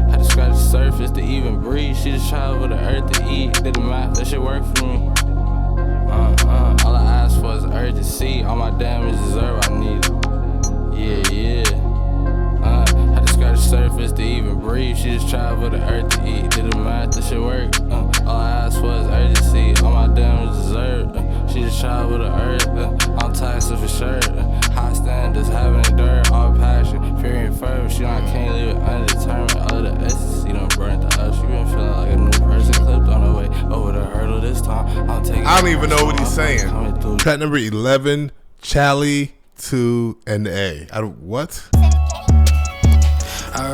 had to scratch the surface to even breathe. She just tried with the earth to eat. Did the math, that shit work for me. All I ask for is urgency. All my damage deserve, I need it. Yeah. Had to scratch the surface to even breathe. She just tried with the earth to eat. Did the math, that shit work. All I ask for is urgency. All my damage deserve. She just tried with the earth. I'm taxing for sure. High standards, having it dirt, all passion. Fury and fervor, she don't can't leave it undetermined. All of the ecstasy done burnt the up. She been feeling like a new person clipped on her way over the hurdle this time. I don't even know what he's saying. Track number 11, Chali to an A. What? I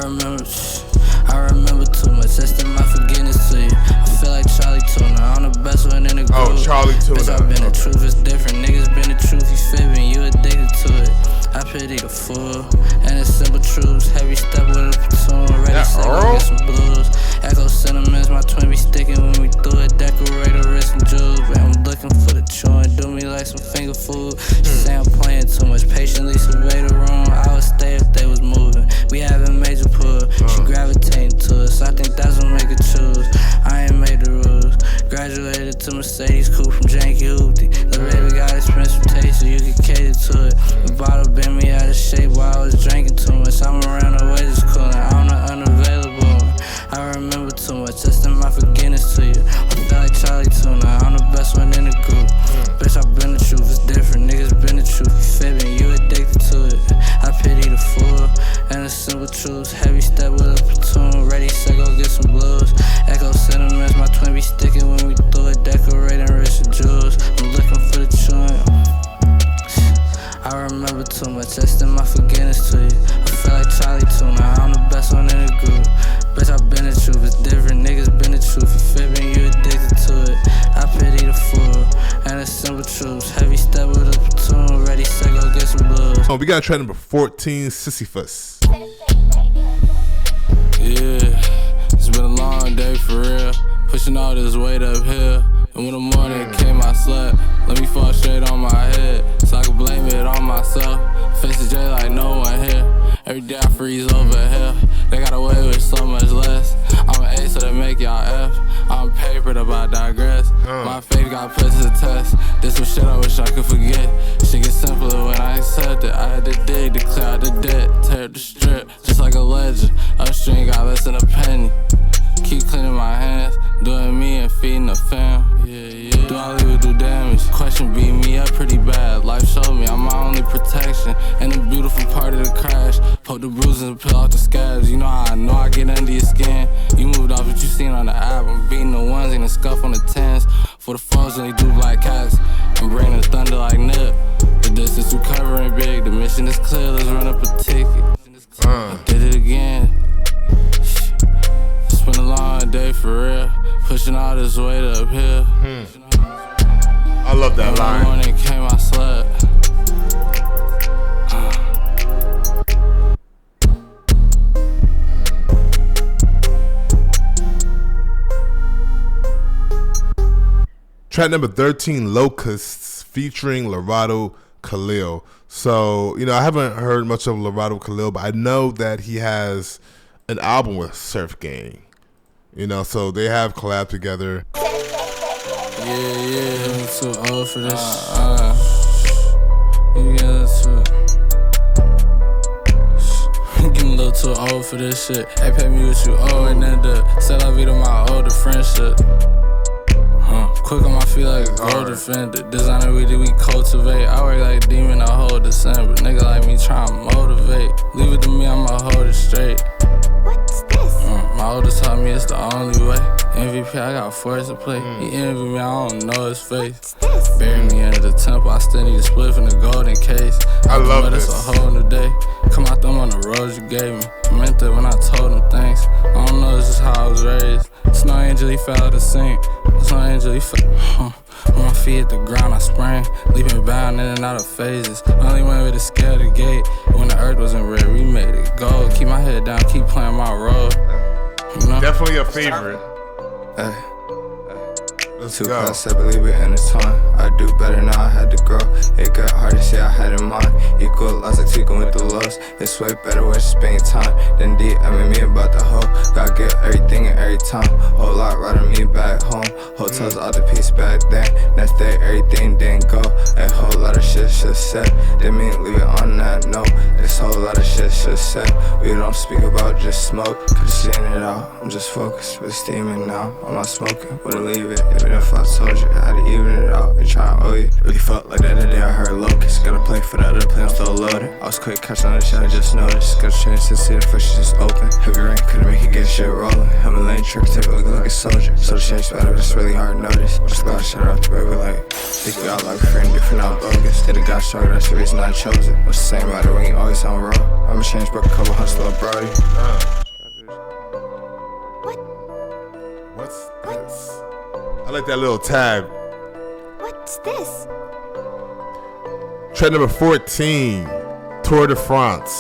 remember too much. That's my forgiveness to you. I feel like Charlie Tuna. I'm the best one in the group. Oh, Charlie Tuna. Bitch, I've been the truth is different. Niggas been the truth. You fibbing. You addicted to it. I pity the fool and the simple truths. Heavy step with a platoon. Ready, set, go get some blues. Echo sentiments. My twin be sticking when we do it. Decorator, wrist and jewels. But I'm looking for the chewing. Do me like some finger food. She say I'm playing too much. Patiently survey the room. I would stay if they was moving. We having major pull. She gravitating to us. I think that's what make her choose. I ain't made the rules. Graduated to Mercedes coupe from Janky Hoopty. The baby got expensive taste, so you can cater to it. The bottle bent me out of shape while I was drinking too much. I'm around the way just cooling. I'm the unavailable one. I remember too much. That's my forgiveness to you. I feel like Charlie Tuna. I'm the best one in the group. Bitch, I've been the truth. It's different. Niggas been the truth. You fibbing. You addicted to it. I pity the fool and the simple truths. Heavy step with a platoon. Ready, set, go get some blues. Echo sentiments. My twin be sticking when we do it. Decorating wrist and jewels. I'm looking for the chewing. I remember too much. That's my forgiveness to you. I feel like Charlie Tuna. I'm the best one in the group. Bitch, I've been the truth. It's different. Niggas been the truth. You fibbing. You addicted to it. I pity the fool and the simple truths. Heavy step with a platoon. Ready, set, go get some blues. Oh, we got track number 14, Sisyphus. Yeah, it's been a long day for real. Pushing all this weight up here. And when the morning came, I slept. Let me fall straight on my head, so I can blame it on myself. Face the J like no one here. Every day I freeze over here. They got away with so much less. I'm an A, so they make y'all F. I'm papered up, I digress. My faith got put to the test. This some shit I wish I could forget. Shit gets simpler when I accept it. I had to dig to clear out the debt. Tear up the strip, just like a legend. Upstream got less than a penny. Keep cleaning my hands, doing me and feeding the fam. Do I leave it do damage? Question beat me up pretty bad. Life showed me I'm my only protection. And the beautiful part of the crash. Poke the bruises and peel off the scabs. You know how I know I get under your skin. You moved off what you seen on the app. I'm beating the ones and the scuff on the 10s. For the foes and they do like cats. I'm bringing the thunder like Nip. The distance we covering big. The mission is clear, let's run up a ticket. I did it again. It's been a long day for real. Pushing all this weight up here. I love that line. When the morning came, I slept. Track number 13, Locusts, featuring Lerado, Khalil. So, you know, I haven't heard much of Lerado Khalil, but I know that he has an album with Surf Gang. You know, so they have collabed together. Yeah, I'm too old for this. You getting a little too old for this shit. Hey, pay me what you owe, and then c'est la vie to my older friendship. Quick on my feet like a gold defender. Designer we cultivate. I work like a demon, I hold December. Nigga like me trying to motivate. Leave it to me, I'ma hold it straight. What's this? My oldest taught me it's the only way. MVP, I got force to play. He envy me, I don't know his face. Bury me under the temple, I still need a split in the golden case. I love this. It's a whole new day. Come out them on the roads you gave me. I meant that when I told them things. I don't know, it's just how I was raised. Snow angel, he fell to sink. Snow angel, he fell. When my feet hit the ground, I sprang. Leaping bound in and out of phases. Only went with the scale the gate. When the earth wasn't red, we made it gold. Keep my head down, keep playing my role. You know? Definitely a favorite. Let's Two go. class, I believe it in its time. I do better now, I had to grow. It got hard to see I had in mind. Equal lots like tweaking with the lows. It's way better way to spend time than DMing me about the hoe. Gotta get everything and every time. Whole lot riding me back home. Hotels all the piece back then. Next day everything didn't go. A whole lot of shit should said. Didn't mean leave it on that note. This whole lot of shit should said. We don't speak about just smoke. Could've seen it out. I'm just focused with steaming now. I'm not smoking. Wouldn't leave it. Even if I told you, I had to even it out and try to owe you. Really felt like that the day I heard Locusts. Gotta play for the other play, I'm still loaded. I was quick catching on the shit, I just noticed. Gotta change to see the fish just open. Heavy rain couldn't make it get shit rolling. Himalayan trick, take a look like a soldier. So the change better, it's really hard to notice. Just gotta shut out the baby like. Think we all like friend, different out bogus. Did a guy stronger, that's the reason I chose it. What's the same matter when you always on road? I'ma change, broke a couple hustle up, Brody. What's this? I like that little tab. What's this? Track number 14, Tour de France.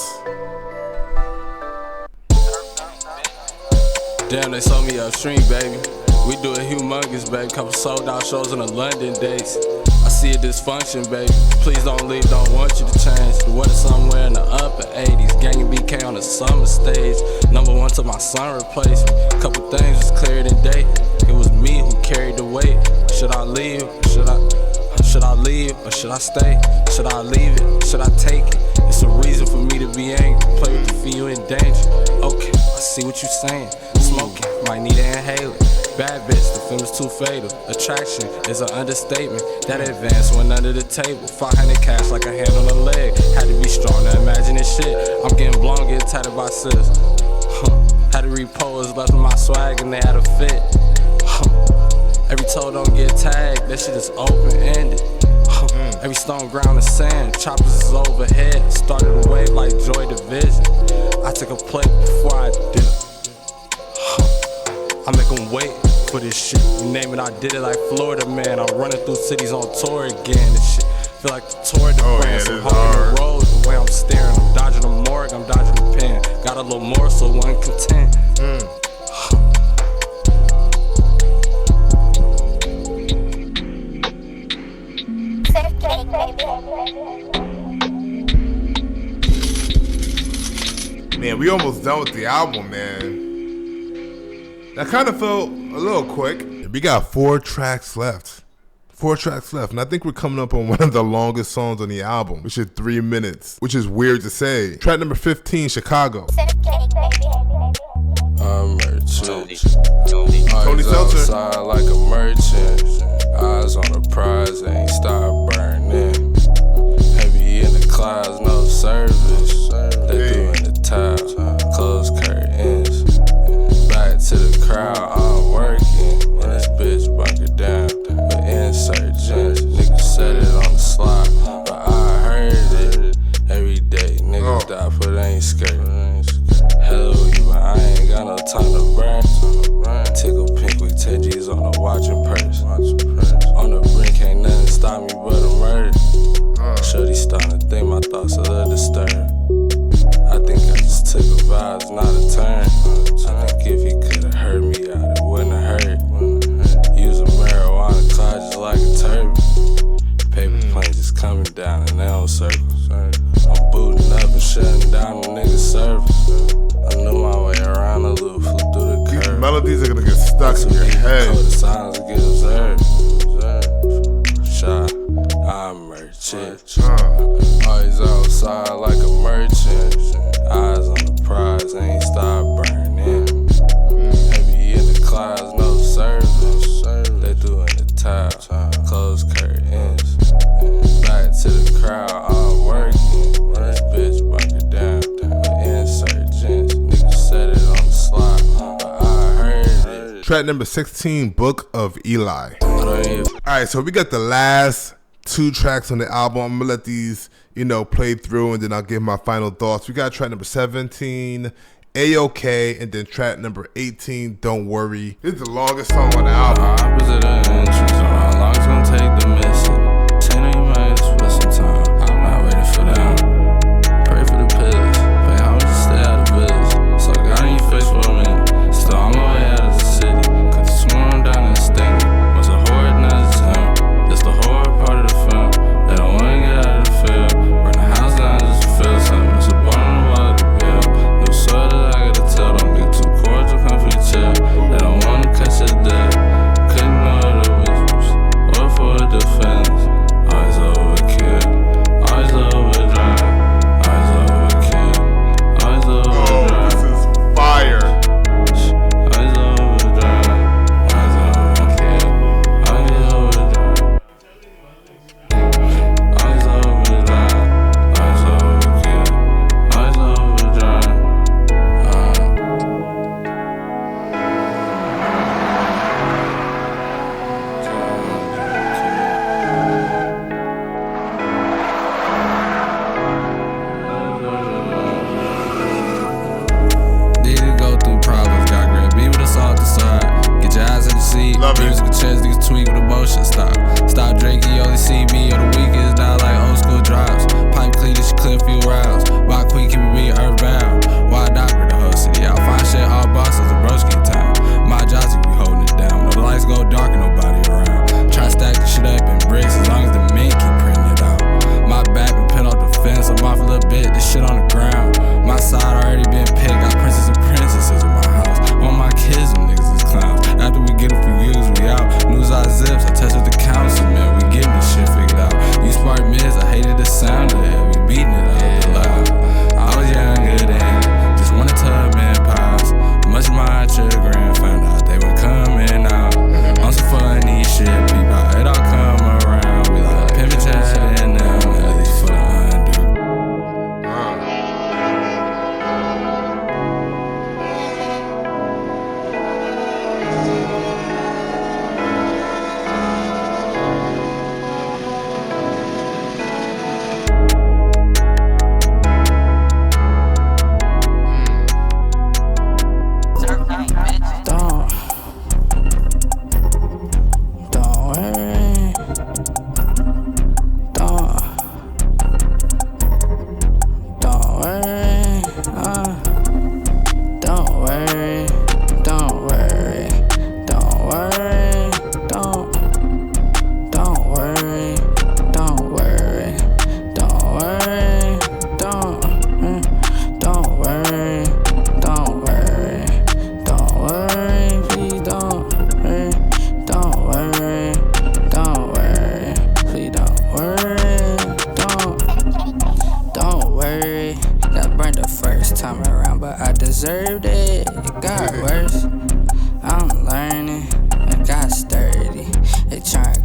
Damn, they saw me upstream, baby. We do it humongous, baby. Couple sold out shows in the London dates. I see a dysfunction, baby. Please don't leave, don't want you to change. The weather somewhere in the upper 80s. Gang BK on the summer stage. #1 till my son replaced me. Couple things was clearer than day. It was me who carried the weight. Should I leave? Should I leave or should I stay? Should I leave it? Should I take it? It's a reason for me to be angry. Play with the feet, you in danger. Okay, I see what you saying. Smoking, might need an inhaler. Bad bitch, the film is too fatal. Attraction is an understatement. That advance went under the table. 500 cash like a hand on a leg. Had to be strong to imagine this shit. I'm getting blown, getting tatted by sis. Had to repose, left with my swag and they had a fit. Every toe don't get tagged, that shit is open-ended. Every stone ground is sand, choppers is overhead. Started a wave like Joy Division. I took a plate before I did it. I make them wait for this shit. You name it, I did it like Florida, man. I'm running through cities on tour again. This shit feel like the Tour de France. I'm holding the road the way I'm staring. I'm dodging the morgue, I'm dodging the pen. Got a little more, so one content. Man, we almost done with the album, man. That kind of felt a little quick. We got 4 tracks left. 4 tracks left. And I think we're coming up on one of the longest songs on the album, which is 3 minutes, which is weird to say. Track number 15, Chicago. Tony Seltzer. Outside like a merchant. Eyes on the prize, ain't stop burning. Heavy in the clouds, no service. They doing the top, close curtains. Back to the crowd, I'm working. And this bitch bunker down with insurgents. Niggas said it on the slide, but I heard it. Every day, niggas die for they ain't scared. Hell, you, I ain't got no time to burn. Tickle pink with 10 G's on the watch and purse. On the brink, ain't nothing stop me but a murder. Shorty starting to think my thoughts a little disturbed. I think I just took a vibe, it's not a turn. I think if he could've heard me out, it wouldn't have hurt. Using marijuana cloud just like a turban. Paper planes just coming down and they don't circle. I'm booting up and shutting down the nigga's service. I knew my way around the loop, flew through the curve. These melodies are gonna get stuck in your head. The silence get observed. Shot, I'm merchant. Always outside like a merchant. Eyes on the prize, ain't stop burning. Heavy in the clouds, no service. They doing the top, close curtains. Back to the crowd, I'm working. This bitch bunker down with insurgents. Niggas said it on the slide, but I heard it. Track number 16, Book of Eli. Alright, so we got the last 2 tracks on the album. I'm gonna let these, play through and then I'll give my final thoughts. We got track number 17, A-OK, and then track number 18, Don't Worry. This is the longest song on the album. Opposite of the entrance, how long it's gonna take to miss it? Say no, you might spend some time. I'm not ready for them. Pray for the pillars, pay how much to stay out of village. So I got in your face for a minute. Still on my way out of the city. Cause tomorrow I'm down in the sting. Was a whole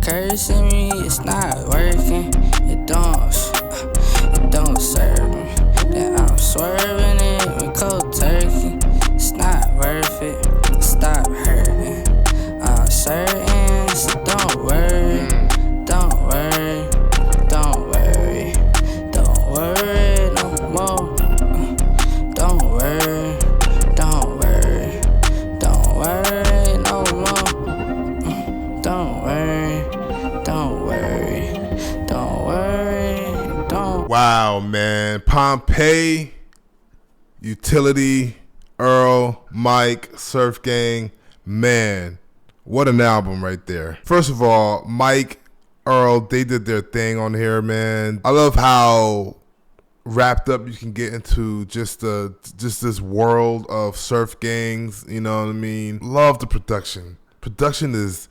cursing me, it's not working. It don't serve me. Then I'm swerving it with cold turkey. It's not worth it. Stop hurting. I'm certain, so don't worry. Don't worry. Don't worry. Don't worry no more. Don't worry. Don't worry. Don't worry no more. Don't worry. Don't worry. Don't worry. Don't. Wow, man. POMPEII, Utility, Earl, Mike, Surf Gang. Man, what an album right there. First of all, Mike, Earl, they did their thing on here, man. I love how wrapped up you can get into just this world of surf gangs, you know what I mean? Love the production. Production is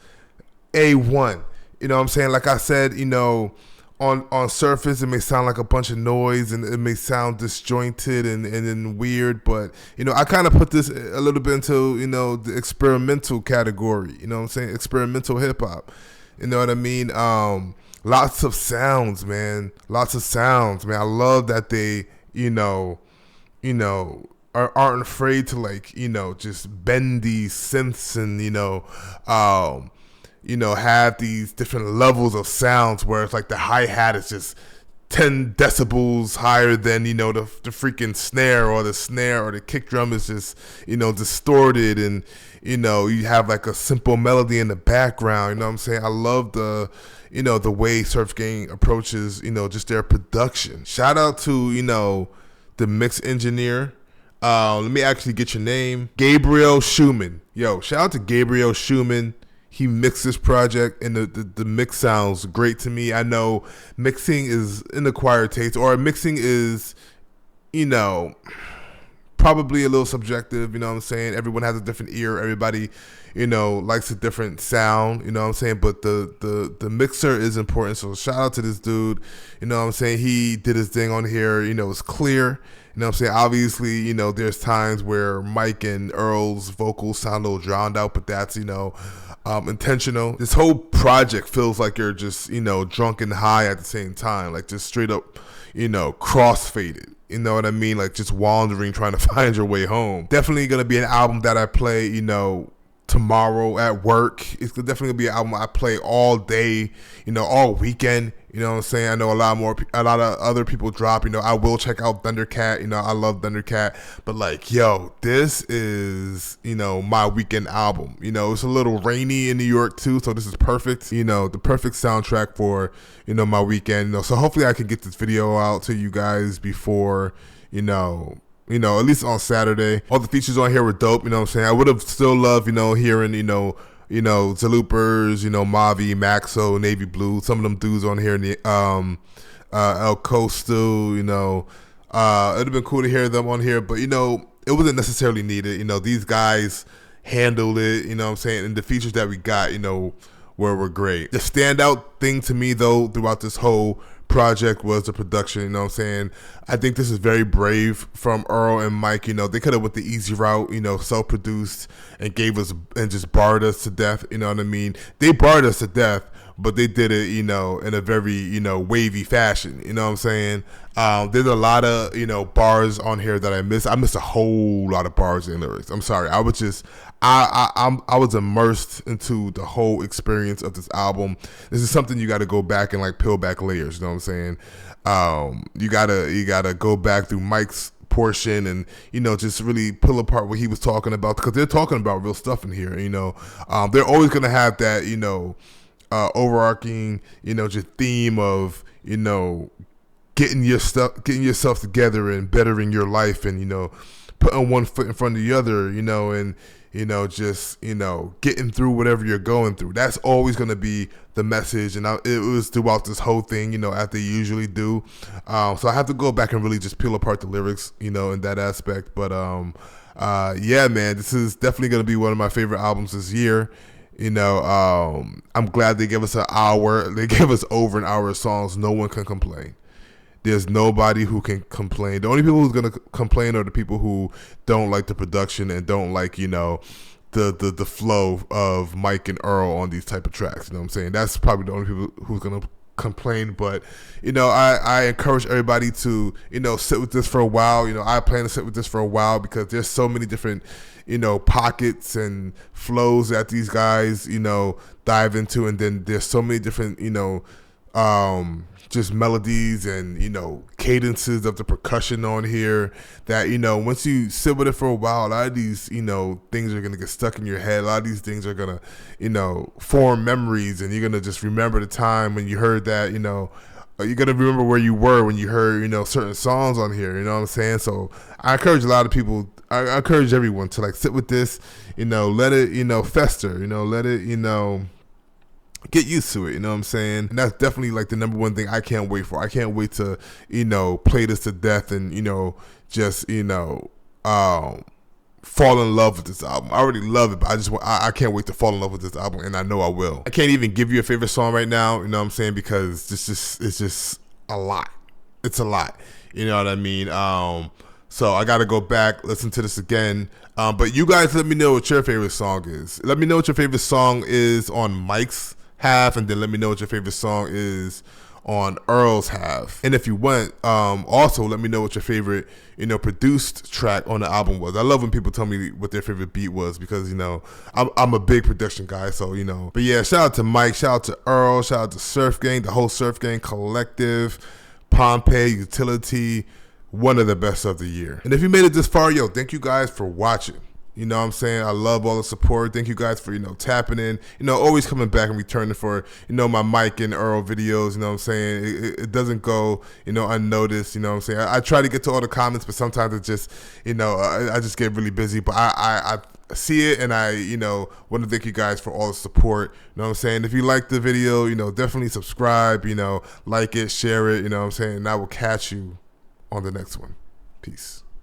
A1. You know what I'm saying? Like I said, you know, on surface it may sound like a bunch of noise and it may sound disjointed and weird, but you know, I kind of put this a little bit into, you know, the experimental category, you know what I'm saying? Experimental hip hop. You know what I mean? Lots of sounds, man. Lots of sounds, man. I love that they, you know, aren't afraid to, like, you know, just bend these synths and, you know, have these different levels of sounds where it's like the hi-hat is just 10 decibels higher than, you know, the freaking snare or the kick drum is just, you know, distorted, and, you know, you have like a simple melody in the background. You know what I'm saying? I love the, you know, the way Surf Gang approaches, you know, just their production. Shout out to, you know, the mix engineer. Let me actually get your name. Gabriel Schumann. Yo, shout out to Gabriel Schumann. He mixed this project, and the mix sounds great to me. I know mixing is an acquired taste, or mixing is, you know, probably a little subjective, you know what I'm saying? Everyone has a different ear. Everybody, you know, likes a different sound, you know what I'm saying? But the mixer is important. So shout out to this dude, you know what I'm saying? He did his thing on here, you know, it's clear. You know what I'm saying? Obviously, you know, there's times where Mike and Earl's vocals sound a little drowned out, but that's, you know, intentional. This whole project feels like you're just, you know, drunk and high at the same time, like just straight up, you know, crossfaded. You know what I mean? Like just wandering, trying to find your way home. Definitely gonna be an album that I play, you know, tomorrow at work. It's definitely gonna be an album I play all day, you know, all weekend. You know what I'm saying? I know a lot of other people drop, you know, I will check out Thundercat, you know, I love Thundercat, but like, yo, this is, you know, my weekend album. You know, it's a little rainy in New York too, so this is perfect, you know, the perfect soundtrack for, you know, my weekend. You know, so hopefully I can get this video out to you guys before, you know, at least on Saturday. All the features on here were dope, you know what I'm saying? I would have still loved, you know, hearing, you know, Zaloopers, you know, Mavi, Maxo, Navy Blue, some of them dudes on here, El Coastal, you know, it'd have been cool to hear them on here, but, you know, it wasn't necessarily needed. You know, these guys handled it, you know what I'm saying, and the features that we got, you know, were great. The standout thing to me, though, throughout this whole project was the production, you know what I'm saying? I think this is very brave from Earl and Mike. You know, they could have went the easy route, you know, self-produced and gave us and just barred us to death, you know what I mean? They barred us to death, but they did it, you know, in a very, you know, wavy fashion, you know what I'm saying? There's a lot of, you know, bars on here that I missed. I missed a whole lot of bars and lyrics. I'm sorry. I was just, I was immersed into the whole experience of this album. This is something you got to go back and like peel back layers. You know what I'm saying? You gotta go back through Mike's portion and, you know, just really pull apart what he was talking about, because they're talking about real stuff in here. You know, they're always gonna have that, you know, overarching, you know, just theme of, you know, getting yourself together and bettering your life, and, you know, putting one foot in front of the other, you know, and, you know, just, you know, getting through whatever you're going through. That's always going to be the message. And it was throughout this whole thing, you know, as they usually do. So I have to go back and really just peel apart the lyrics, you know, in that aspect. But yeah, man, this is definitely going to be one of my favorite albums this year. You know, I'm glad they gave us an hour. They gave us over an hour of songs. No one can complain. There's nobody who can complain. The only people who's going to complain are the people who don't like the production and don't like, you know, the flow of Mike and Earl on these type of tracks. You know what I'm saying? That's probably the only people who's gonna complain, but I encourage everybody to sit with this for a while. I plan to sit with this for a while because there's so many different pockets and flows that these guys dive into, and then there's so many different just melodies and cadences of the percussion on here that once you sit with it for a while, a lot of these things are gonna get stuck in your head. A lot of these things are gonna form memories, and you're gonna just remember the time when you heard that. You're gonna remember where you were when you heard certain songs on here. You know what I'm saying? So I encourage a lot of people. I encourage everyone to sit with this. Let it fester. Let it get used to it, you know what I'm saying? And that's definitely the number one thing I can't wait for. I can't wait to, play this to death and, just, fall in love with this album. I already love it, but I can't wait to fall in love with this album, and I know I will. I can't even give you a favorite song right now, you know what I'm saying? Because it's just a lot. It's a lot. You know what I mean? So I got to go back, listen to this again. But you guys let me know what your favorite song is. Let me know what your favorite song is on Mike's half, and then let me know what your favorite song is on Earl's half. And if you want, also let me know what your favorite produced track on the album was. I love when people tell me what their favorite beat was, because I'm a big production guy, so but yeah, shout out to Mike, shout out to Earl, shout out to Surf Gang, the whole Surf Gang collective, POMPEII, Utility, one of the best of the year. And if you made it this far, thank you guys for watching. You know what I'm saying? I love all the support. Thank you guys for, tapping in, always coming back and returning for, my Mike and Earl videos. You know what I'm saying? It doesn't go, unnoticed. You know what I'm saying? I try to get to all the comments, but sometimes it just, I just get really busy. But I see it, and I, want to thank you guys for all the support. You know what I'm saying? If you like the video, definitely subscribe, like it, share it. You know what I'm saying? And I will catch you on the next one. Peace.